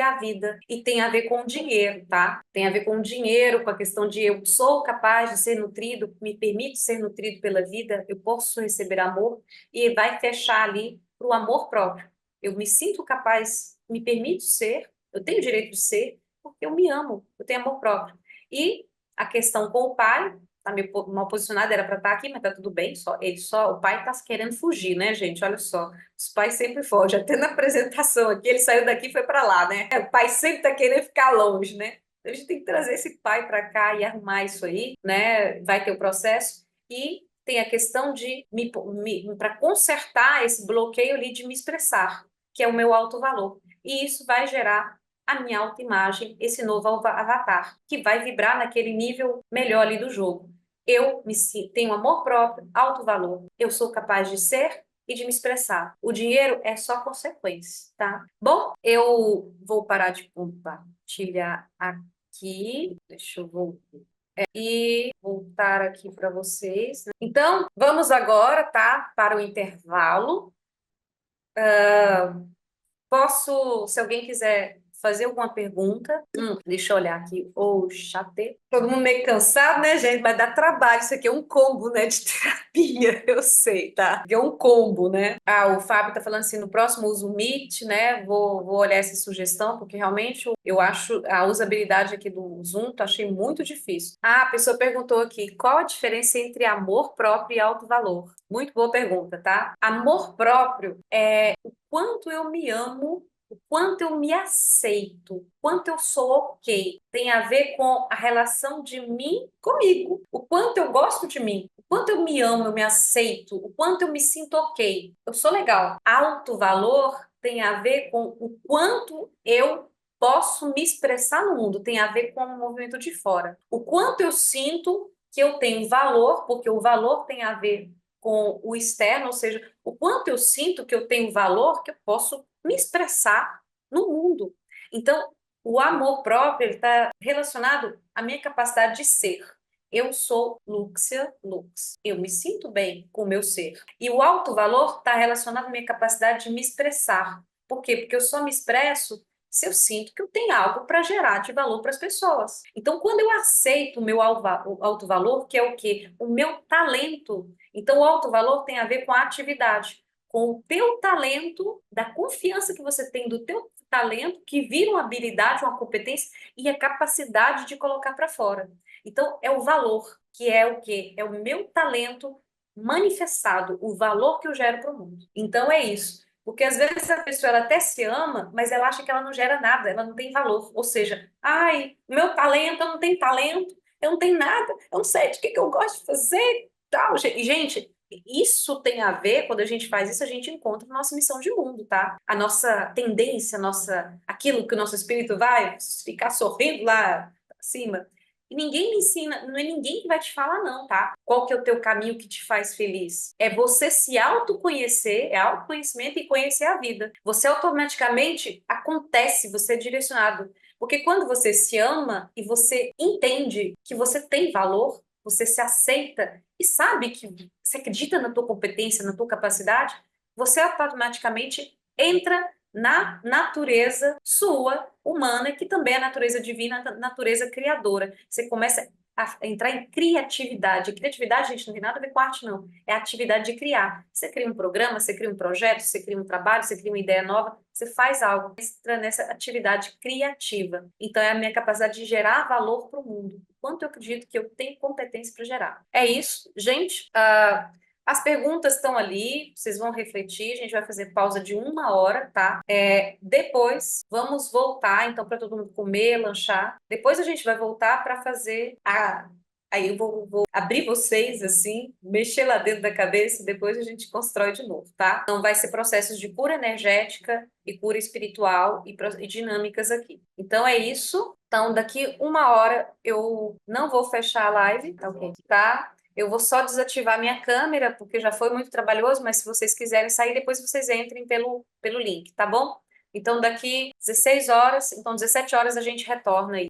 a vida. E tem a ver com o dinheiro, tá? Tem a ver com o dinheiro, com a questão de eu sou capaz de ser nutrido, me permito ser nutrido pela vida, eu posso receber amor, e vai fechar ali para o amor próprio. Eu me sinto capaz, me permito ser, eu tenho o direito de ser, porque eu me amo, eu tenho amor próprio. E a questão com o pai tá meio mal posicionado, era para estar aqui, mas tá tudo bem, o pai tá querendo fugir, né, gente? Olha só, os pais sempre fogem, até na apresentação aqui, ele saiu daqui e foi para lá, né? O pai sempre tá querendo ficar longe, né? A gente tem que trazer esse pai para cá e arrumar isso aí, né? Vai ter o processo e tem a questão de para consertar esse bloqueio ali de me expressar, que é o meu alto valor. E isso vai gerar a minha autoimagem, esse novo avatar, que vai vibrar naquele nível melhor ali do jogo. Tenho amor próprio, alto valor. Eu sou capaz de ser e de me expressar. O dinheiro é só consequência, tá? Bom, eu vou parar de compartilhar aqui. Deixa eu voltar e voltar aqui para vocês, né? Então, vamos agora, tá, para o intervalo. Se alguém quiser fazer alguma pergunta, deixa eu olhar aqui, o chat. Todo mundo meio cansado, né, gente? Vai dar trabalho, isso aqui é um combo, né, de terapia, eu sei, tá? É um combo, né? Ah, o Fábio tá falando assim, no próximo uso o Meet, né? Vou olhar essa sugestão, porque realmente eu acho a usabilidade aqui do Zoom, achei muito difícil. Ah, a pessoa perguntou aqui, qual a diferença entre amor próprio e alto valor? Muito boa pergunta, tá? Amor próprio é o quanto eu me amo, o quanto eu me aceito, o quanto eu sou ok. Tem a ver com a relação de mim comigo, o quanto eu gosto de mim, o quanto eu me amo, eu me aceito, o quanto eu me sinto ok. Eu sou legal. Alto valor tem a ver com o quanto eu posso me expressar no mundo, tem a ver com o movimento de fora. O quanto eu sinto que eu tenho valor, porque o valor tem a ver com o externo, ou seja, o quanto eu sinto que eu tenho valor, que eu posso me expressar no mundo. Então, o amor próprio está relacionado à minha capacidade de ser. Eu sou Lúcia Lux. Eu me sinto bem com o meu ser. E o alto valor está relacionado à minha capacidade de me expressar. Por quê? Porque eu só me expresso se eu sinto que eu tenho algo para gerar de valor para as pessoas. Então, quando eu aceito o meu alto valor, que é o quê? O meu talento. Então, o alto valor tem a ver com a atividade, com o teu talento, da confiança que você tem do teu talento, que vira uma habilidade, uma competência e a capacidade de colocar para fora. Então, é o valor, que é o quê? É o meu talento manifestado, o valor que eu gero para o mundo. Então, é isso. Porque às vezes a pessoa ela até se ama, mas ela acha que ela não gera nada, ela não tem valor. Ou seja, ai, meu talento, eu não tenho talento, eu não tenho nada, eu não sei de que eu gosto de fazer, tal. E, gente, isso tem a ver, quando a gente faz isso, a gente encontra a nossa missão de mundo, tá? A nossa tendência, aquilo que o nosso espírito vai ficar sorrindo lá acima. E ninguém me ensina, não é ninguém que vai te falar, não, tá? Qual que é o teu caminho que te faz feliz? É você se autoconhecer, é autoconhecimento e conhecer a vida. Você automaticamente acontece, você é direcionado. Porque quando você se ama e você entende que você tem valor, você se aceita e sabe que você acredita na tua competência, na tua capacidade, você automaticamente entra na natureza sua, humana, que também é a natureza divina, a natureza criadora. Você começa a entrar em criatividade. Criatividade, gente, não tem nada a ver com arte, não. É a atividade de criar. Você cria um programa, você cria um projeto, você cria um trabalho, você cria uma ideia nova, você faz algo, entra nessa atividade criativa. Então, é a minha capacidade de gerar valor para o mundo. Quanto eu acredito que eu tenho competência para gerar. É isso, gente. As perguntas estão ali, vocês vão refletir, a gente vai fazer pausa de 1 hora, tá? Depois, vamos voltar, então, para todo mundo comer, lanchar. Depois a gente vai voltar para fazer a. Aí eu vou abrir vocês, assim, mexer lá dentro da cabeça e depois a gente constrói de novo, tá? Então, vai ser processos de cura energética e cura espiritual e dinâmicas aqui. Então, é isso. Então, daqui 1 hora eu não vou fechar a live, tá ok? Tá? Eu vou só desativar minha câmera, porque já foi muito trabalhoso, mas se vocês quiserem sair, depois vocês entrem pelo link, tá bom? Então, daqui 16 horas, então 17 horas a gente retorna aí.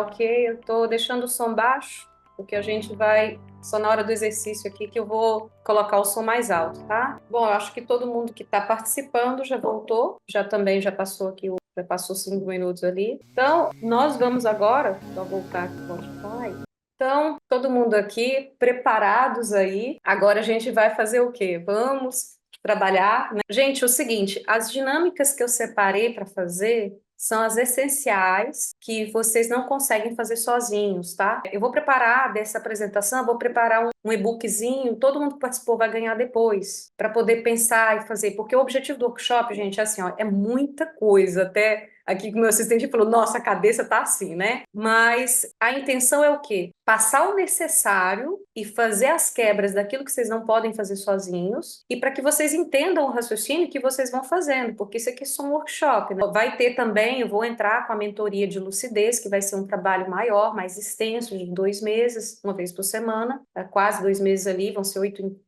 ok? Eu tô deixando o som baixo, porque a gente vai, só na hora do exercício aqui que eu vou colocar o som mais alto, tá? Bom, eu acho que todo mundo que está participando já voltou, já passou aqui, já passou 5 minutos ali. Então, nós vamos agora, só voltar aqui para o Spotify. Então, todo mundo aqui preparados aí. Agora a gente vai fazer o quê? Vamos trabalhar, né? Gente, o seguinte, as dinâmicas que eu separei para fazer são as essenciais que vocês não conseguem fazer sozinhos, tá? Eu vou preparar dessa apresentação, vou preparar um e-bookzinho, todo mundo que participou vai ganhar depois, para poder pensar e fazer, porque o objetivo do workshop, gente, é assim, ó, é muita coisa, até aqui que o meu assistente falou, nossa, a cabeça tá assim, né? Mas a intenção é o quê? Passar o necessário e fazer as quebras daquilo que vocês não podem fazer sozinhos, e para que vocês entendam o raciocínio que vocês vão fazendo, porque isso aqui é só um workshop, né? Vai ter também, eu vou entrar com a mentoria de lucidez, que vai ser um trabalho maior, mais extenso, de 2 meses, uma vez por semana, quase 2 meses ali, vão ser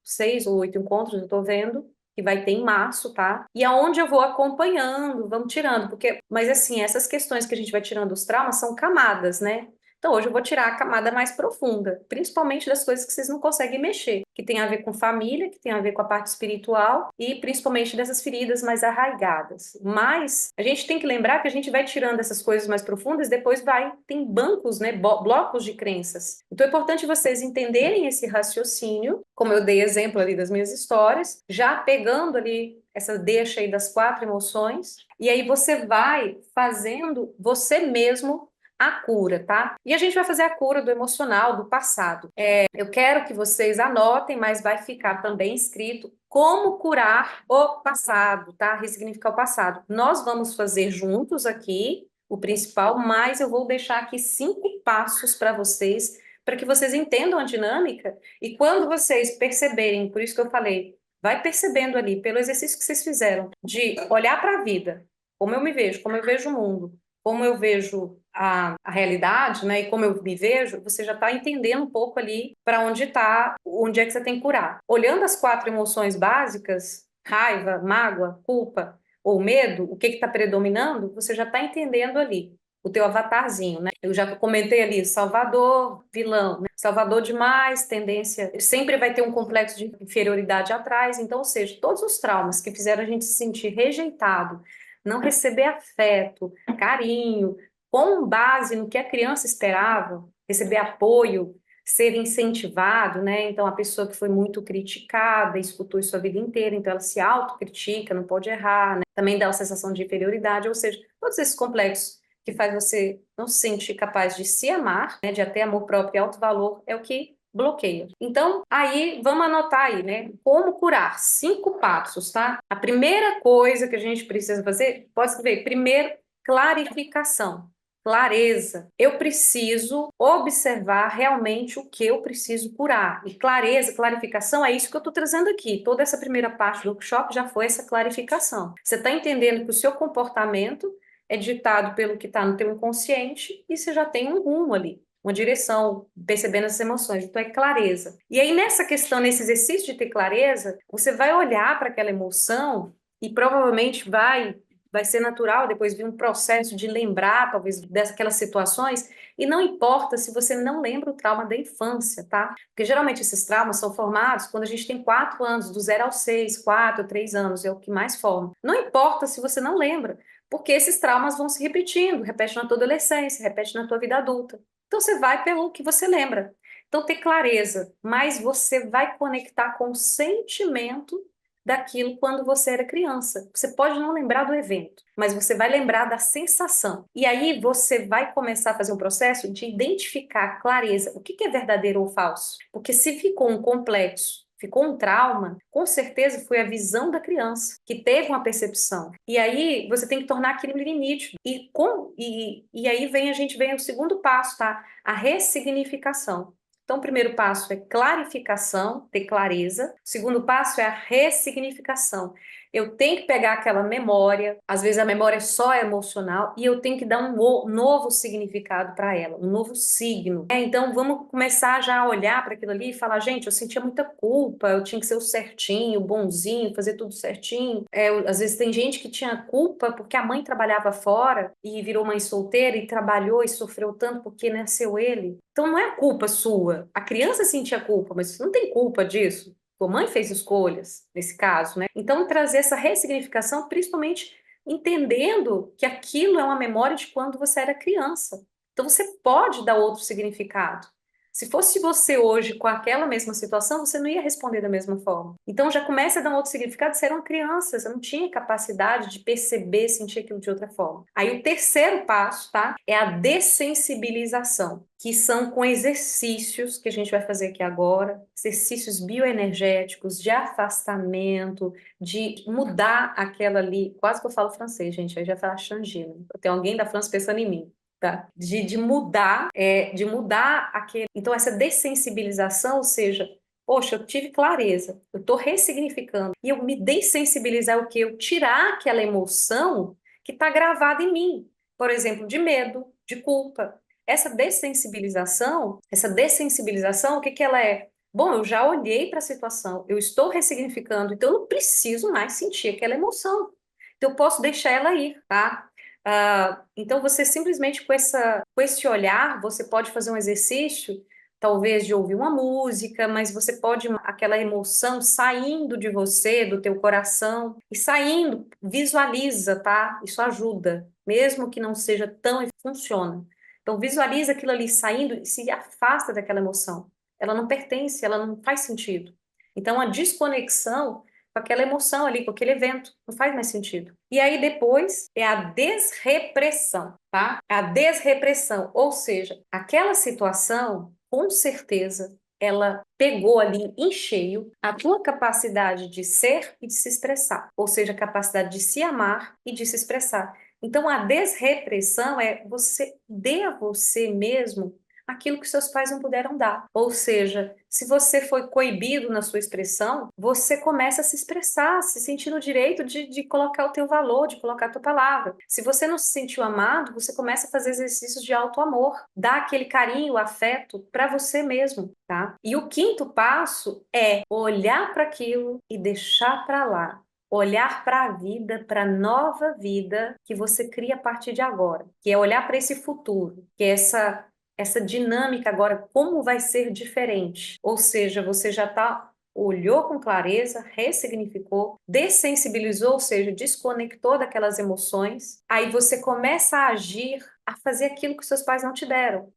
6 ou 8 encontros, eu tô vendo, que vai ter em março, tá? E aonde eu vou acompanhando, vamos tirando, porque, mas assim, essas questões que a gente vai tirando dos traumas são camadas, né? Então, hoje eu vou tirar a camada mais profunda, principalmente das coisas que vocês não conseguem mexer, que tem a ver com família, que tem a ver com a parte espiritual e principalmente dessas feridas mais arraigadas. Mas a gente tem que lembrar que a gente vai tirando essas coisas mais profundas, depois tem bancos, né, blocos de crenças. Então, é importante vocês entenderem esse raciocínio, como eu dei exemplo ali das minhas histórias, já pegando ali essa deixa aí das 4 emoções, e aí você vai fazendo você mesmo a cura, tá? E a gente vai fazer a cura do emocional, do passado. Eu quero que vocês anotem, mas vai ficar também escrito como curar o passado, tá? Ressignificar o passado. Nós vamos fazer juntos aqui o principal, mas eu vou deixar aqui 5 passos para que vocês entendam a dinâmica e quando vocês perceberem, por isso que eu falei, vai percebendo ali, pelo exercício que vocês fizeram, de olhar para a vida, como eu me vejo, como eu vejo o mundo, como eu vejo a realidade, né, e como eu me vejo, você já está entendendo um pouco ali para onde está, onde é que você tem que curar. Olhando as 4 emoções básicas, raiva, mágoa, culpa ou medo, o que está predominando, você já está entendendo ali o teu avatarzinho, né? Eu já comentei ali, Salvador, vilão, né? Salvador demais, tendência, sempre vai ter um complexo de inferioridade atrás, então, ou seja, todos os traumas que fizeram a gente se sentir rejeitado, não receber afeto, carinho, com base no que a criança esperava, receber apoio, ser incentivado, né? Então, a pessoa que foi muito criticada, escutou isso a vida inteira, então ela se autocritica, não pode errar, né? Também dá uma sensação de inferioridade, ou seja, todos esses complexos que faz você não se sentir capaz de se amar, né? De até amor próprio e alto valor, é o que bloqueia. Então, aí, vamos anotar aí, né? Como curar? 5 passos, tá? A primeira coisa que a gente precisa fazer, pode escrever, primeiro, clarificação. Clareza. Eu preciso observar realmente o que eu preciso curar. E clareza, clarificação, é isso que eu estou trazendo aqui. Toda essa primeira parte do workshop já foi essa clarificação. Você está entendendo que o seu comportamento é ditado pelo que está no teu inconsciente e você já tem um rumo ali, uma direção, percebendo as emoções. Então, é clareza. E aí, nessa questão, nesse exercício de ter clareza, você vai olhar para aquela emoção e provavelmente vai ser natural depois vir um processo de lembrar, talvez, daquelas situações, e não importa se você não lembra o trauma da infância, tá? Porque geralmente esses traumas são formados quando a gente tem 4 anos, do 0 ao 6, 4, 3 anos, é o que mais forma. Não importa se você não lembra, porque esses traumas vão se repetindo, repete na tua adolescência, repete na tua vida adulta. Então você vai pelo que você lembra. Então ter clareza, mas você vai conectar com o sentimento daquilo quando você era criança. Você pode não lembrar do evento, mas você vai lembrar da sensação. E aí você vai começar a fazer um processo de identificar a clareza, o que é verdadeiro ou falso. Porque se ficou um complexo, ficou um trauma, com certeza foi a visão da criança que teve uma percepção. E aí você tem que tornar aquilo nítido. E aí a gente vem o segundo passo, tá? A ressignificação. Então, o primeiro passo é clarificação, ter clareza. O segundo passo é a ressignificação. Eu tenho que pegar aquela memória, às vezes a memória é só emocional, e eu tenho que dar um novo significado para ela, um novo signo. Então vamos começar já a olhar para aquilo ali e falar, gente, eu sentia muita culpa, eu tinha que ser o certinho, o bonzinho, fazer tudo certinho. Às vezes tem gente que tinha culpa porque a mãe trabalhava fora e virou mãe solteira e trabalhou e sofreu tanto porque nasceu ele. Então não é culpa sua. A criança sentia culpa, mas você não tem culpa disso. Tua mãe fez escolhas, nesse caso, né? Então, trazer essa ressignificação, principalmente entendendo que aquilo é uma memória de quando você era criança. Então, você pode dar outro significado. Se fosse você hoje com aquela mesma situação, você não ia responder da mesma forma. Então, já começa a dar um outro significado. Você era uma criança, você não tinha capacidade de perceber, sentir aquilo de outra forma. Aí, o terceiro passo, tá? É a dessensibilização, que são com exercícios que a gente vai fazer aqui agora, exercícios bioenergéticos, de afastamento, de mudar aquela ali. Quase que eu falo francês, gente, aí já fala Xangi, né? Tem alguém da França pensando em mim. Tá? De mudar aquele. Então, essa dessensibilização, ou seja, poxa, eu tive clareza, eu estou ressignificando, e eu me dessensibilizar o quê? Eu tirar aquela emoção que está gravada em mim, por exemplo, de medo, de culpa. Essa dessensibilização, o que que ela é? Bom, eu já olhei para a situação, eu estou ressignificando, então eu não preciso mais sentir aquela emoção. Então, eu posso deixar ela ir, tá? Então, você simplesmente com esse olhar, você pode fazer um exercício, talvez de ouvir uma música, mas você pode, aquela emoção saindo de você, do teu coração, e saindo, visualiza, tá? Isso ajuda, mesmo que não seja tão, funciona. Então, visualiza aquilo ali saindo e se afasta daquela emoção. Ela não pertence, ela não faz sentido. Então, a desconexão com aquela emoção ali, com aquele evento. Não faz mais sentido. E aí depois é a desrepressão, tá? A desrepressão, ou seja, aquela situação, com certeza, ela pegou ali em cheio a tua capacidade de ser e de se expressar, ou seja, a capacidade de se amar e de se expressar. Então, a desrepressão é você dê a você mesmo aquilo que seus pais não puderam dar. Ou seja, se você foi coibido na sua expressão, você começa a se expressar, se sentir no direito de colocar o teu valor, de colocar a tua palavra. Se você não se sentiu amado, você começa a fazer exercícios de auto-amor, dar aquele carinho, afeto para você mesmo, tá? E o quinto passo é olhar para aquilo e deixar para lá. Olhar para a vida, para a nova vida que você cria a partir de agora, que é olhar para esse futuro, que é essa dinâmica agora, como vai ser diferente. Ou seja, você já olhou com clareza, ressignificou, dessensibilizou, ou seja, desconectou daquelas emoções, aí você começa a agir, a fazer aquilo que seus pais não te deram.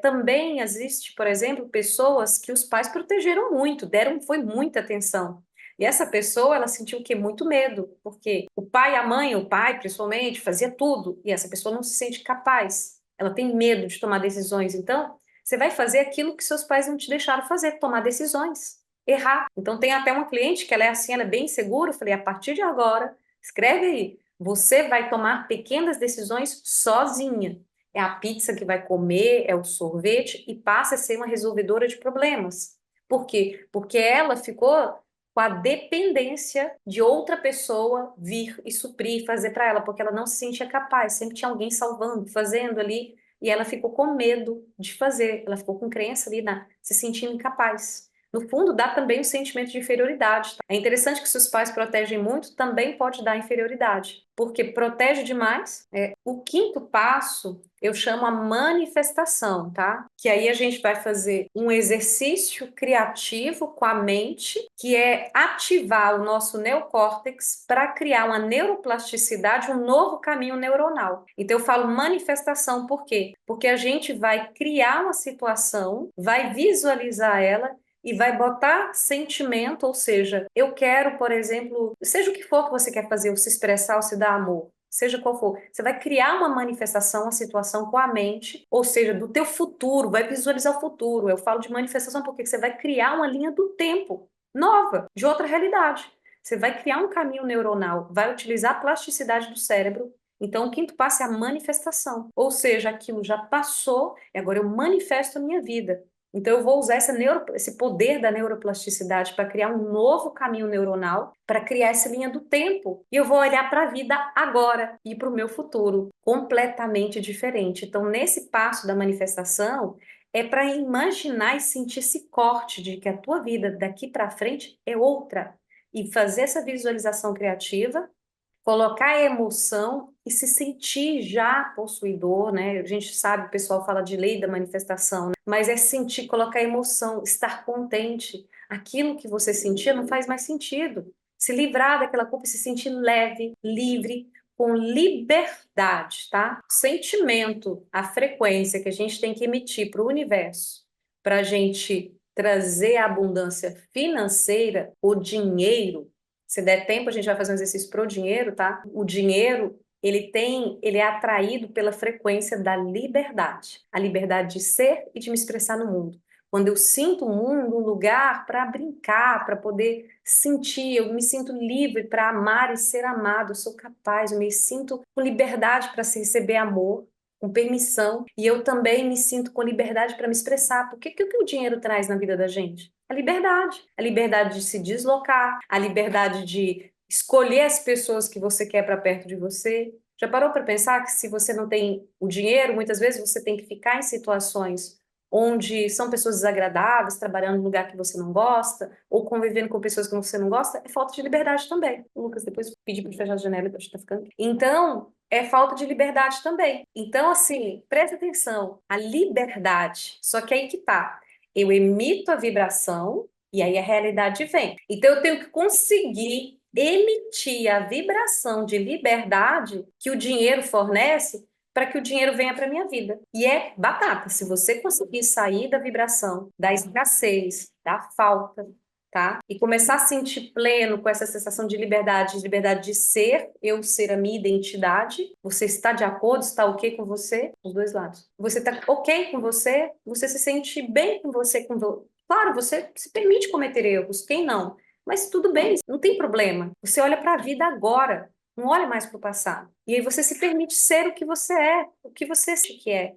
Também existe, por exemplo, pessoas que os pais protegeram muito, foi muita atenção. E essa pessoa, ela sentiu o quê? Muito medo, porque o pai, a mãe, o pai, principalmente, fazia tudo, e essa pessoa não se sente capaz. Ela tem medo de tomar decisões. Então, você vai fazer aquilo que seus pais não te deixaram fazer, tomar decisões, errar. Então, tem até uma cliente que ela é assim, ela é bem segura. Eu falei, a partir de agora, escreve aí, você vai tomar pequenas decisões sozinha. É a pizza que vai comer, é o sorvete, e passa a ser uma resolvedora de problemas. Por quê? Porque ela ficou com a dependência de outra pessoa vir e suprir, fazer para ela, porque ela não se sentia capaz, sempre tinha alguém salvando, fazendo ali, e ela ficou com medo de fazer, ela ficou com crença ali, se sentindo incapaz. No fundo, dá também um sentimento de inferioridade. Tá? É interessante que se os pais protegem muito, também pode dar inferioridade, porque protege demais. O quinto passo eu chamo a manifestação, tá? Que aí a gente vai fazer um exercício criativo com a mente, que é ativar o nosso neocórtex para criar uma neuroplasticidade, um novo caminho neuronal. Então eu falo manifestação, por quê? Porque a gente vai criar uma situação, vai visualizar ela e vai botar sentimento, ou seja, eu quero, por exemplo, seja o que for que você quer fazer, ou se expressar, ou se dar amor, seja qual for, você vai criar uma manifestação, uma situação com a mente, ou seja, do teu futuro, vai visualizar o futuro. Eu falo de manifestação porque você vai criar uma linha do tempo nova, de outra realidade. Você vai criar um caminho neuronal, vai utilizar a plasticidade do cérebro. Então, o quinto passo é a manifestação, ou seja, aquilo já passou e agora eu manifesto a minha vida. Então, eu vou usar esse poder da neuroplasticidade para criar um novo caminho neuronal, para criar essa linha do tempo. E eu vou olhar para a vida agora e para o meu futuro, completamente diferente. Então, nesse passo da manifestação, é para imaginar e sentir esse corte de que a tua vida daqui para frente é outra. E fazer essa visualização criativa, colocar a emoção e se sentir já possuidor, né? A gente sabe, o pessoal fala de lei da manifestação, né? Mas é sentir, colocar emoção, estar contente. Aquilo que você sentia não faz mais sentido. Se livrar daquela culpa e se sentir leve, livre, com liberdade, tá? O sentimento, a frequência que a gente tem que emitir para o universo, para a gente trazer a abundância financeira, o dinheiro. Se der tempo, a gente vai fazer um exercício pro dinheiro, tá? O dinheiro, ele é atraído pela frequência da liberdade. A liberdade de ser e de me expressar no mundo. Quando eu sinto o mundo um lugar para brincar, para poder sentir, eu me sinto livre para amar e ser amado, eu sou capaz, eu me sinto com liberdade para receber amor, com permissão, e eu também me sinto com liberdade para me expressar. Porque o que o dinheiro traz na vida da gente? A liberdade de se deslocar, a liberdade de escolher as pessoas que você quer para perto de você. Já parou para pensar que se você não tem o dinheiro, muitas vezes você tem que ficar em situações onde são pessoas desagradáveis, trabalhando no lugar que você não gosta, ou convivendo com pessoas que você não gosta, é falta de liberdade também. O Lucas, depois pedi para fechar a janela, acho que tá ficando. Então, é falta de liberdade também. Então, assim, presta atenção, a liberdade, só que aí que tá. Eu emito a vibração e aí a realidade vem. Então eu tenho que conseguir emitir a vibração de liberdade que o dinheiro fornece para que o dinheiro venha para minha vida. E é batata. Se você conseguir sair da vibração, da escassez, da falta, tá? E começar a sentir pleno com essa sensação de liberdade de ser, eu ser a minha identidade. Você está de acordo, está ok com você? Os dois lados. Você está ok com você? Você se sente bem com você? Claro, você se permite cometer erros, quem não? Mas tudo bem, não tem problema. Você olha para a vida agora, não olha mais para o passado. E aí você se permite ser o que você é, o que você acha que é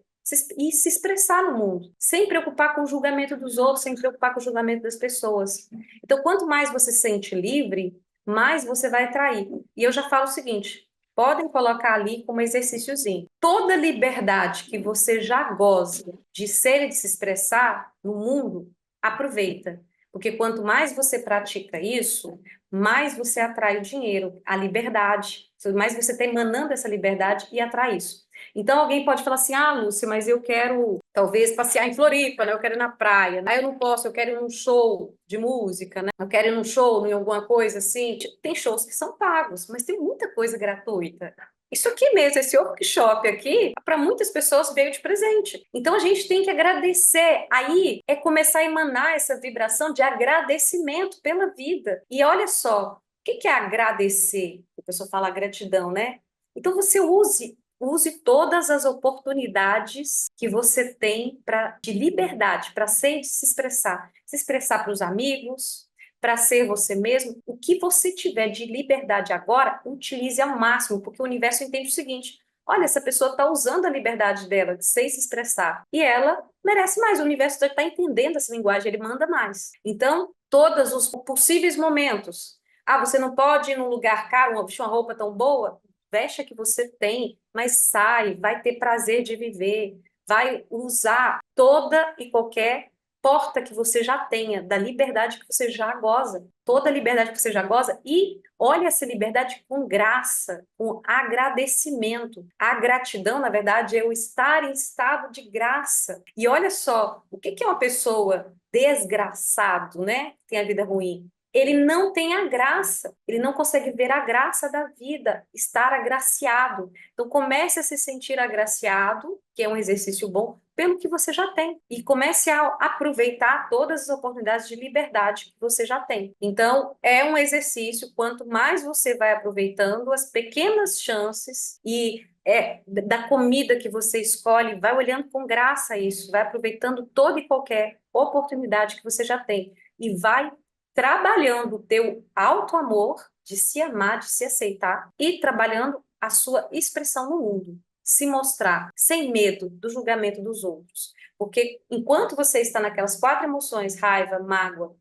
e se expressar no mundo, sem preocupar com o julgamento dos outros, sem preocupar com o julgamento das pessoas. Então, quanto mais você se sente livre, mais você vai atrair. E eu já falo o seguinte: podem colocar ali como exercíciozinho. Toda liberdade que você já goza de ser e de se expressar no mundo, aproveita. Porque quanto mais você pratica isso, mais você atrai o dinheiro, a liberdade. Mais você está emanando essa liberdade e atrai isso. Então alguém pode falar assim: ah, Lúcia, mas eu quero talvez passear em Floripa, né? Eu quero ir na praia, né? Eu não posso, eu quero ir num show de música, né? Eu quero ir num show, em alguma coisa assim. Tem shows que são pagos, mas tem muita coisa gratuita. Isso aqui mesmo, esse workshop aqui, para muitas pessoas veio de presente. Então a gente tem que agradecer. Aí é começar a emanar essa vibração de agradecimento pela vida. E olha só, o que é agradecer? A pessoa fala gratidão, né? Então você use todas as oportunidades que você tem de liberdade, para ser e de se expressar. Se expressar para os amigos, para ser você mesmo. O que você tiver de liberdade agora, utilize ao máximo, porque o universo entende o seguinte: olha, essa pessoa está usando a liberdade dela de ser e se expressar, e ela merece mais. O universo já está entendendo essa linguagem, ele manda mais. Então, todos os possíveis momentos. Ah, você não pode ir num lugar caro, vestir uma roupa tão boa? Veste a que você tem, mas sai, vai ter prazer de viver, vai usar toda e qualquer porta que você já tenha, da liberdade que você já goza, toda a liberdade que você já goza, e olha essa liberdade com graça, com agradecimento. A gratidão, na verdade, é o estar em estado de graça. E olha só, o que é uma pessoa desgraçado, né? Tem a vida ruim. Ele não tem a graça, ele não consegue ver a graça da vida, estar agraciado. Então comece a se sentir agraciado, que é um exercício bom, pelo que você já tem. E comece a aproveitar todas as oportunidades de liberdade que você já tem. Então, é um exercício, quanto mais você vai aproveitando as pequenas chances da comida que você escolhe, vai olhando com graça isso, vai aproveitando toda e qualquer oportunidade que você já tem. E vai trabalhando o teu auto-amor, de se amar, de se aceitar, e trabalhando a sua expressão no mundo. se mostrar sem medo do julgamento dos outros. Porque enquanto você está naquelas 4 emoções, raiva, mágoa,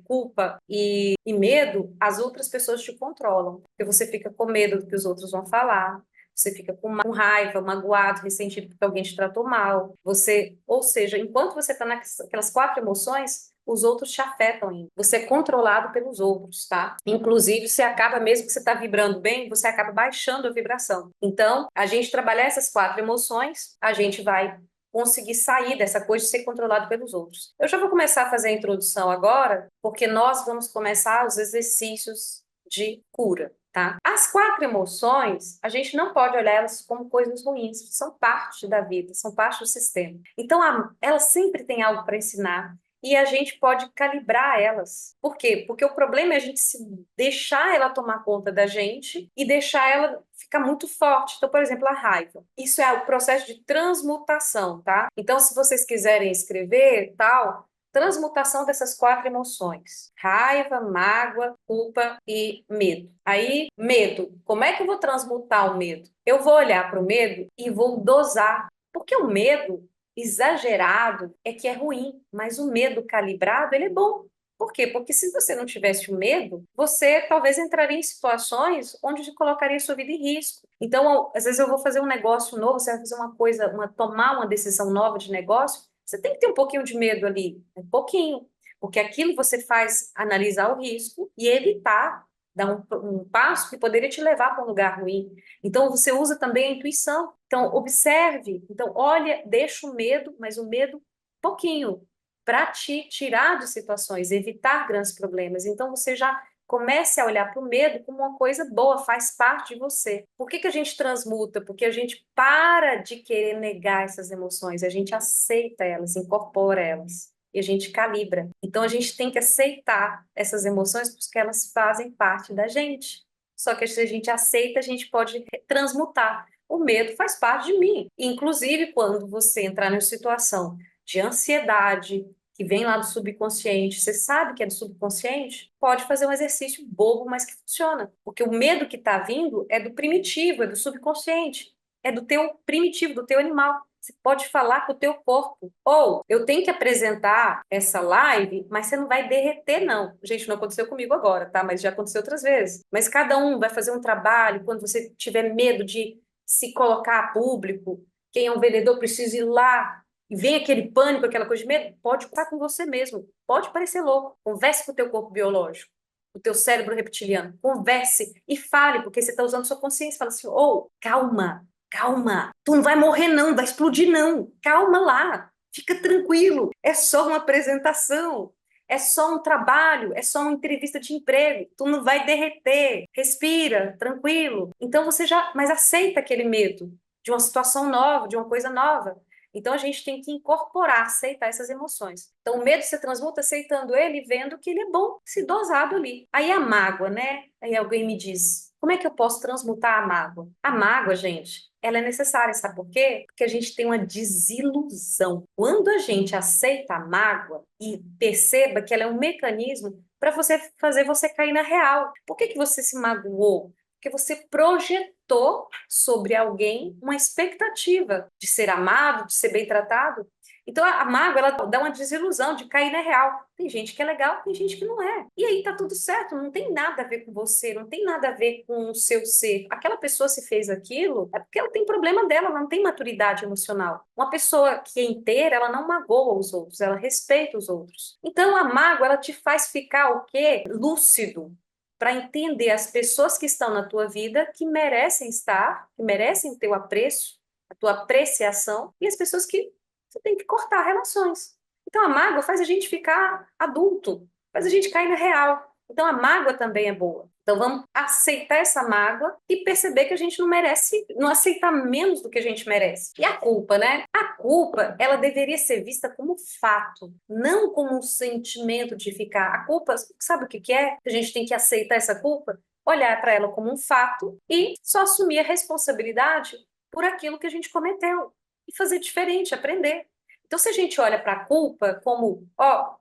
culpa e medo, as outras pessoas te controlam. Porque você fica com medo do que os outros vão falar, você fica com raiva, magoado, ressentido porque alguém te tratou mal. Ou seja, enquanto você está naquelas 4 emoções, os outros te afetam ainda. Você é controlado pelos outros, tá? Inclusive, você acaba, mesmo que você está vibrando bem, você acaba baixando a vibração. Então, a gente trabalhar essas 4 emoções, a gente vai conseguir sair dessa coisa de ser controlado pelos outros. Eu já vou começar a fazer a introdução agora, porque nós vamos começar os exercícios de cura, tá? As 4 emoções, a gente não pode olhar elas como coisas ruins, são parte da vida, são parte do sistema. Então, elas sempre têm algo para ensinar, e a gente pode calibrar elas. Por quê? Porque o problema é a gente deixar ela tomar conta da gente e deixar ela ficar muito forte. Então, por exemplo, a raiva. Isso é o processo de transmutação, tá? Então, se vocês quiserem escrever, tal, transmutação dessas 4 emoções: raiva, mágoa, culpa e medo. Aí, medo. Como é que eu vou transmutar o medo? Eu vou olhar para o medo e vou dosar. Porque o medo exagerado é que é ruim, mas o medo calibrado, ele é bom. Por quê? Porque se você não tivesse o medo, você talvez entraria em situações onde colocaria sua vida em risco. Então, às vezes eu vou fazer um negócio novo, você vai fazer uma coisa, tomar uma decisão nova de negócio, você tem que ter um pouquinho de medo ali, um pouquinho, porque aquilo você faz analisar o risco e evitar dar um passo que poderia te levar para um lugar ruim. Então, você usa também a intuição. Então, observe. Então, olha, deixa o medo, mas o medo pouquinho, para te tirar de situações, evitar grandes problemas. Então, você já comece a olhar para o medo como uma coisa boa, faz parte de você. Por que que a gente transmuta? Porque a gente para de querer negar essas emoções, a gente aceita elas, incorpora elas. E a gente calibra. Então, a gente tem que aceitar essas emoções porque elas fazem parte da gente. Só que se a gente aceita, a gente pode transmutar. O medo faz parte de mim. Inclusive, quando você entrar numa situação de ansiedade, que vem lá do subconsciente, você sabe que é do subconsciente, pode fazer um exercício bobo, mas que funciona. Porque o medo que está vindo é do primitivo, é do subconsciente, é do teu primitivo, do teu animal. Você pode falar com o teu corpo. Ou, eu tenho que apresentar essa live, mas você não vai derreter, não. Gente, não aconteceu comigo agora, tá? Mas já aconteceu outras vezes. Mas cada um vai fazer um trabalho, quando você tiver medo de se colocar a público, quem é um vendedor precisa ir lá, e vem aquele pânico, aquela coisa de medo, pode estar com você mesmo. Pode parecer louco. Converse com o teu corpo biológico, o teu cérebro reptiliano. Converse e fale, porque você está usando sua consciência. Fala assim, calma. Calma, tu não vai morrer não, não vai explodir não. Calma lá, fica tranquilo. É só uma apresentação, é só um trabalho, é só uma entrevista de emprego. Tu não vai derreter. Respira, tranquilo. Então você mas aceita aquele medo de uma situação nova, de uma coisa nova. Então a gente tem que incorporar, aceitar essas emoções. Então o medo se transmuta aceitando ele e vendo que ele é bom, se dosado ali. Aí a mágoa, né? Aí alguém me diz, como é que eu posso transmutar a mágoa? A mágoa, gente, ela é necessária, sabe por quê? Porque a gente tem uma desilusão. Quando a gente aceita a mágoa e perceba que ela é um mecanismo para fazer você cair na real. Por que que você se magoou? Porque você projetou sobre alguém uma expectativa de ser amado, de ser bem tratado. Então, a mágoa, ela dá uma desilusão de cair na real. Tem gente que é legal, tem gente que não é. E aí tá tudo certo, não tem nada a ver com você, não tem nada a ver com o seu ser. Aquela pessoa se fez aquilo, é porque ela tem problema dela, ela não tem maturidade emocional. Uma pessoa que é inteira, ela não magoa os outros, ela respeita os outros. Então, a mágoa, ela te faz ficar o quê? Lúcido, para entender as pessoas que estão na tua vida, que merecem estar, que merecem o teu apreço, a tua apreciação, e as pessoas que você tem que cortar relações. Então a mágoa faz a gente ficar adulto, faz a gente cair na real. Então a mágoa também é boa. Então vamos aceitar essa mágoa e perceber que a gente não merece, não aceitar menos do que a gente merece. E a culpa, né? A culpa, ela deveria ser vista como fato, não como um sentimento de ficar. A culpa, sabe o que que é? A gente tem que aceitar essa culpa, olhar para ela como um fato e só assumir a responsabilidade por aquilo que a gente cometeu e fazer diferente, aprender. Então, se a gente olha para a culpa como,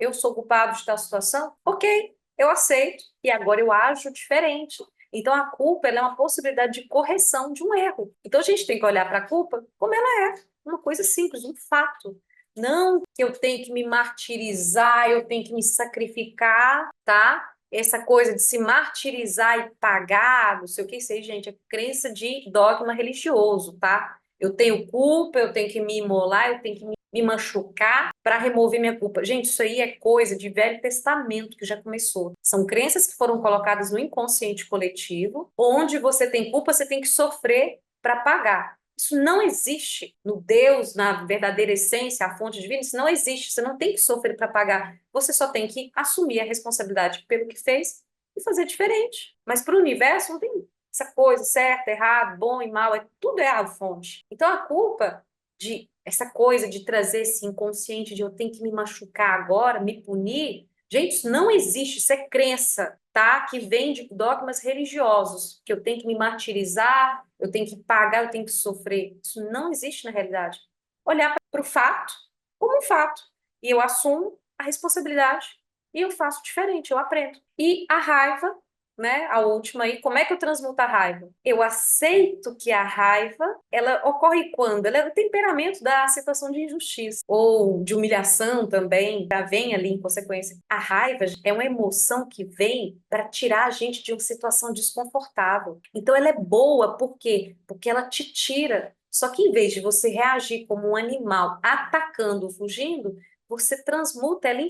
eu sou culpado de tal situação, ok, eu aceito e agora eu ajo diferente. Então, a culpa ela é uma possibilidade de correção de um erro. Então, a gente tem que olhar para a culpa como ela é, uma coisa simples, um fato. Não que eu tenho que me martirizar, eu tenho que me sacrificar, tá? Essa coisa de se martirizar e pagar, não sei o que, isso aí, gente, é crença de dogma religioso, tá? Eu tenho culpa, eu tenho que me imolar, eu tenho que me machucar para remover minha culpa. Gente, isso aí é coisa de Velho Testamento que já começou. São crenças que foram colocadas no inconsciente coletivo, onde você tem culpa, você tem que sofrer para pagar. Isso não existe no Deus, na verdadeira essência, a fonte divina, isso não existe. Você não tem que sofrer para pagar. Você só tem que assumir a responsabilidade pelo que fez e fazer diferente. Mas para o universo não tem essa coisa, certo, errado, bom e mal, tudo é a fonte. Então a culpa de essa coisa de trazer esse inconsciente de eu tenho que me machucar agora, me punir, gente, isso não existe, isso é crença, tá? Que vem de dogmas religiosos, que eu tenho que me martirizar, eu tenho que pagar, eu tenho que sofrer. Isso não existe na realidade. Olhar para o fato como um fato. E eu assumo a responsabilidade e eu faço diferente, eu aprendo. E a raiva, né, a última aí, como é que eu transmuto a raiva? Eu aceito que a raiva, ela ocorre quando? Ela é o temperamento da situação de injustiça ou de humilhação também, já vem ali em consequência. A raiva é uma emoção que vem para tirar a gente de uma situação desconfortável. Então ela é boa, por quê? Porque ela te tira. Só que em vez de você reagir como um animal atacando, fugindo, você transmuta ela em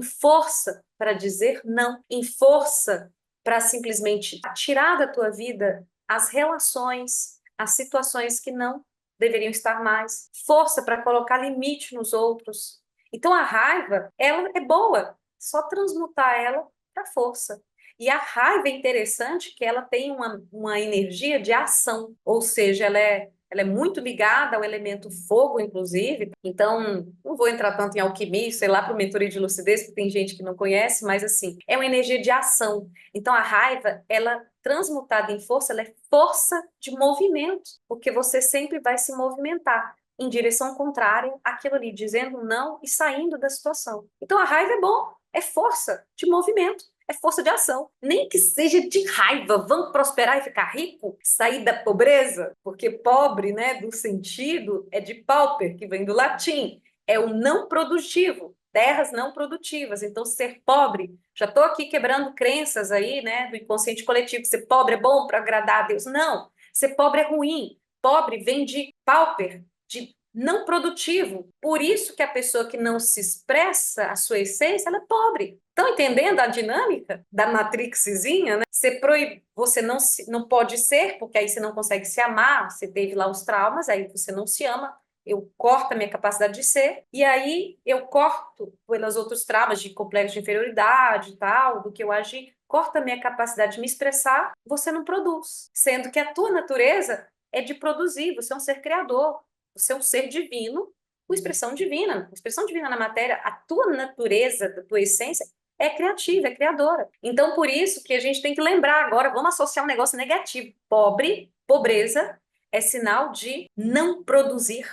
força para dizer não, em força para simplesmente tirar da tua vida as relações, as situações que não deveriam estar mais, força para colocar limite nos outros. Então a raiva, ela é boa, só transmutar ela para força. E a raiva é interessante que ela tem uma energia de ação, ou seja, ela é muito ligada ao elemento fogo, inclusive. Então, não vou entrar tanto em alquimia, sei lá, para o mentoria de lucidez, porque tem gente que não conhece, mas assim, é uma energia de ação. Então, a raiva, ela transmutada em força, ela é força de movimento, porque você sempre vai se movimentar em direção contrária àquilo ali, dizendo não e saindo da situação. Então, a raiva é bom, é força de movimento. É força de ação. Nem que seja de raiva, vamos prosperar e ficar rico, sair da pobreza, porque pobre, né, do sentido, é de pauper, que vem do latim, é o não produtivo, terras não produtivas. Então, ser pobre, já estou aqui quebrando crenças aí, né, do inconsciente coletivo, que ser pobre é bom para agradar a Deus. Não, ser pobre é ruim. Pobre vem de pauper, de não produtivo. Por isso que a pessoa que não se expressa a sua essência, ela é pobre. Estão entendendo a dinâmica da matrixzinha, né? Você não pode ser, porque aí você não consegue se amar, você teve lá os traumas, aí você não se ama, eu corto a minha capacidade de ser, e aí eu corto pelos outros traumas de complexo de inferioridade e tal, do que eu agi, corta a minha capacidade de me expressar, você não produz. Sendo que a tua natureza é de produzir, você é um ser criador, você é um ser divino, com expressão divina na matéria, a tua natureza, a tua essência é criativa, é criadora. Então, por isso que a gente tem que lembrar agora, vamos associar um negócio negativo. Pobreza, é sinal de não produzir,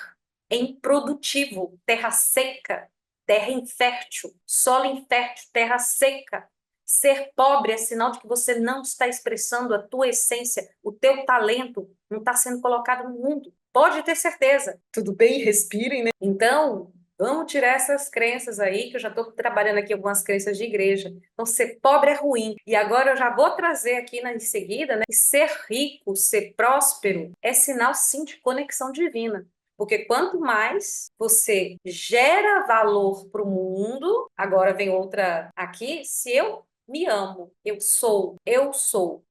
é improdutivo, terra seca, terra infértil, solo infértil, terra seca. Ser pobre é sinal de que você não está expressando a tua essência, o teu talento não está sendo colocado no mundo. Pode ter certeza. Tudo bem? Respirem, né? Então, vamos tirar essas crenças aí, que eu já estou trabalhando aqui algumas crenças de igreja. Então, ser pobre é ruim. E agora eu já vou trazer aqui em seguida, né? Que ser rico, ser próspero, é sinal sim de conexão divina. Porque quanto mais você gera valor para o mundo, agora vem outra aqui, se eu me amo, eu sou,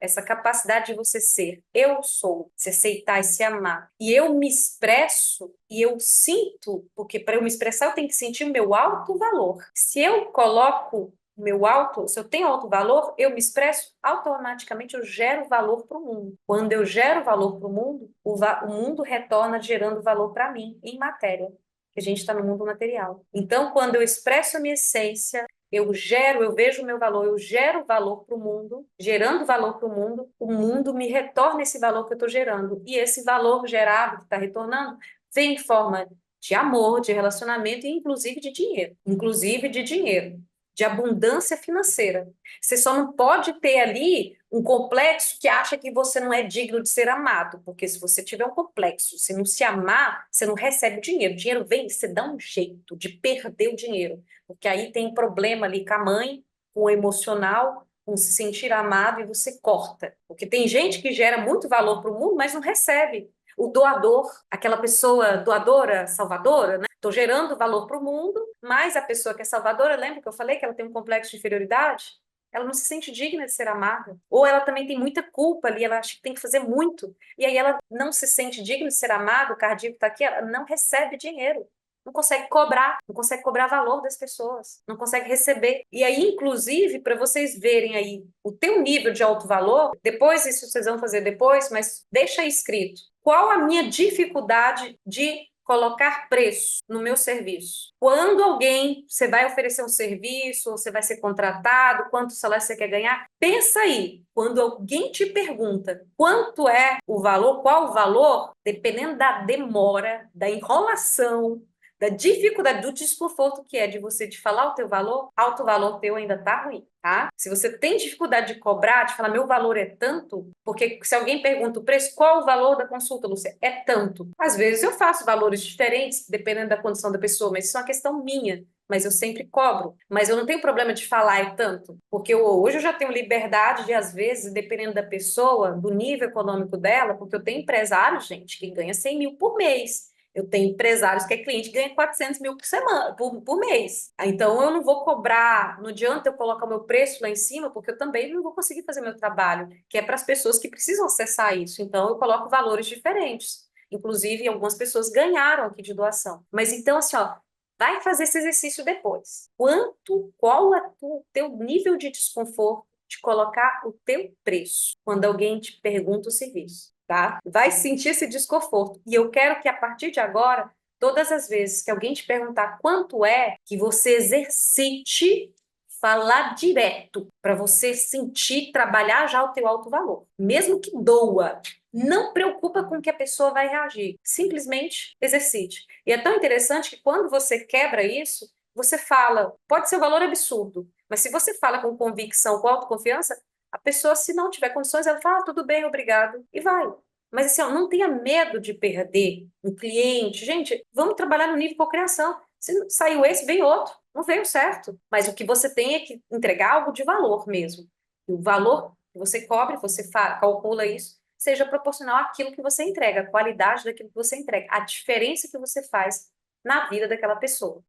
essa capacidade de você ser, eu sou, se aceitar e se amar, e eu me expresso e eu sinto, porque para eu me expressar eu tenho que sentir o meu alto valor. Se eu coloco se eu tenho alto valor, eu me expresso, automaticamente eu gero valor para o mundo. Quando eu gero valor para o mundo, o mundo retorna gerando valor para mim, em matéria, que a gente está no mundo material. Então, quando eu expresso a minha essência, eu vejo o meu valor, eu gero valor para o mundo, gerando valor para o mundo me retorna esse valor que eu estou gerando. E esse valor gerado, que está retornando, vem em forma de amor, de relacionamento e inclusive de dinheiro. Inclusive de dinheiro. de abundância financeira. Você só não pode ter ali um complexo que acha que você não é digno de ser amado, porque se você tiver um complexo, se não se amar, você não recebe dinheiro. O dinheiro vem, você dá um jeito de perder o dinheiro, porque aí tem problema ali com a mãe, com o emocional, com se sentir amado e você corta. Porque tem gente que gera muito valor para o mundo, mas não recebe. O doador, aquela pessoa doadora, salvadora, né? Estou gerando valor para o mundo, mas a pessoa que é salvadora, lembra que eu falei que ela tem um complexo de inferioridade? Ela não se sente digna de ser amada. Ou ela também tem muita culpa ali, ela acha que tem que fazer muito. E aí ela não se sente digna de ser amada, o cardíaco está aqui, ela não recebe dinheiro. Não consegue cobrar, não consegue cobrar valor das pessoas, não consegue receber. E aí, inclusive, para vocês verem aí o teu nível de alto valor, depois isso vocês vão fazer depois, mas deixa aí escrito. Qual a minha dificuldade de colocar preço no meu serviço? Quando alguém, você vai oferecer um serviço, ou você vai ser contratado, quanto salário você quer ganhar? Pensa aí, quando alguém te pergunta quanto é o valor, qual o valor, dependendo da demora, da enrolação, da dificuldade, do desconforto que é de você de falar o teu valor, alto valor teu ainda tá ruim, tá? Se você tem dificuldade de cobrar, de falar meu valor é tanto, porque se alguém pergunta o preço, qual o valor da consulta, Lúcia? É tanto. Às vezes eu faço valores diferentes, dependendo da condição da pessoa, mas isso é uma questão minha. Mas eu sempre cobro. Mas eu não tenho problema de falar é tanto, porque hoje eu já tenho liberdade de, às vezes, dependendo da pessoa, do nível econômico dela, porque eu tenho empresário, gente, que ganha 100 mil por mês. Eu tenho empresários que é cliente que ganha 400 mil por semana, por mês. Então, eu não vou cobrar, não adianta eu colocar o meu preço lá em cima, porque eu também não vou conseguir fazer meu trabalho, que é para as pessoas que precisam acessar isso. Então, eu coloco valores diferentes. Inclusive, algumas pessoas ganharam aqui de doação. Mas então, assim, ó, vai fazer esse exercício depois. Qual é o teu nível de desconforto de colocar o teu preço quando alguém te pergunta o serviço? Tá? Vai sentir esse desconforto. E eu quero que a partir de agora, todas as vezes que alguém te perguntar quanto é, que você exercite falar direto para você sentir, trabalhar já o teu alto valor. Mesmo que doa, não preocupa com que a pessoa vai reagir. Simplesmente exercite. E é tão interessante que quando você quebra isso, você fala, pode ser um valor absurdo, mas se você fala com convicção, com autoconfiança, a pessoa, se não tiver condições, ela fala, tudo bem, obrigado, e vai. Mas assim, ó, não tenha medo de perder um cliente. Gente, vamos trabalhar no nível de cocriação. Se saiu esse, vem outro. Não veio certo. Mas o que você tem é que entregar algo de valor mesmo. E o valor que você cobre, você calcula isso, seja proporcional àquilo que você entrega, a qualidade daquilo que você entrega, a diferença que você faz na vida daquela pessoa.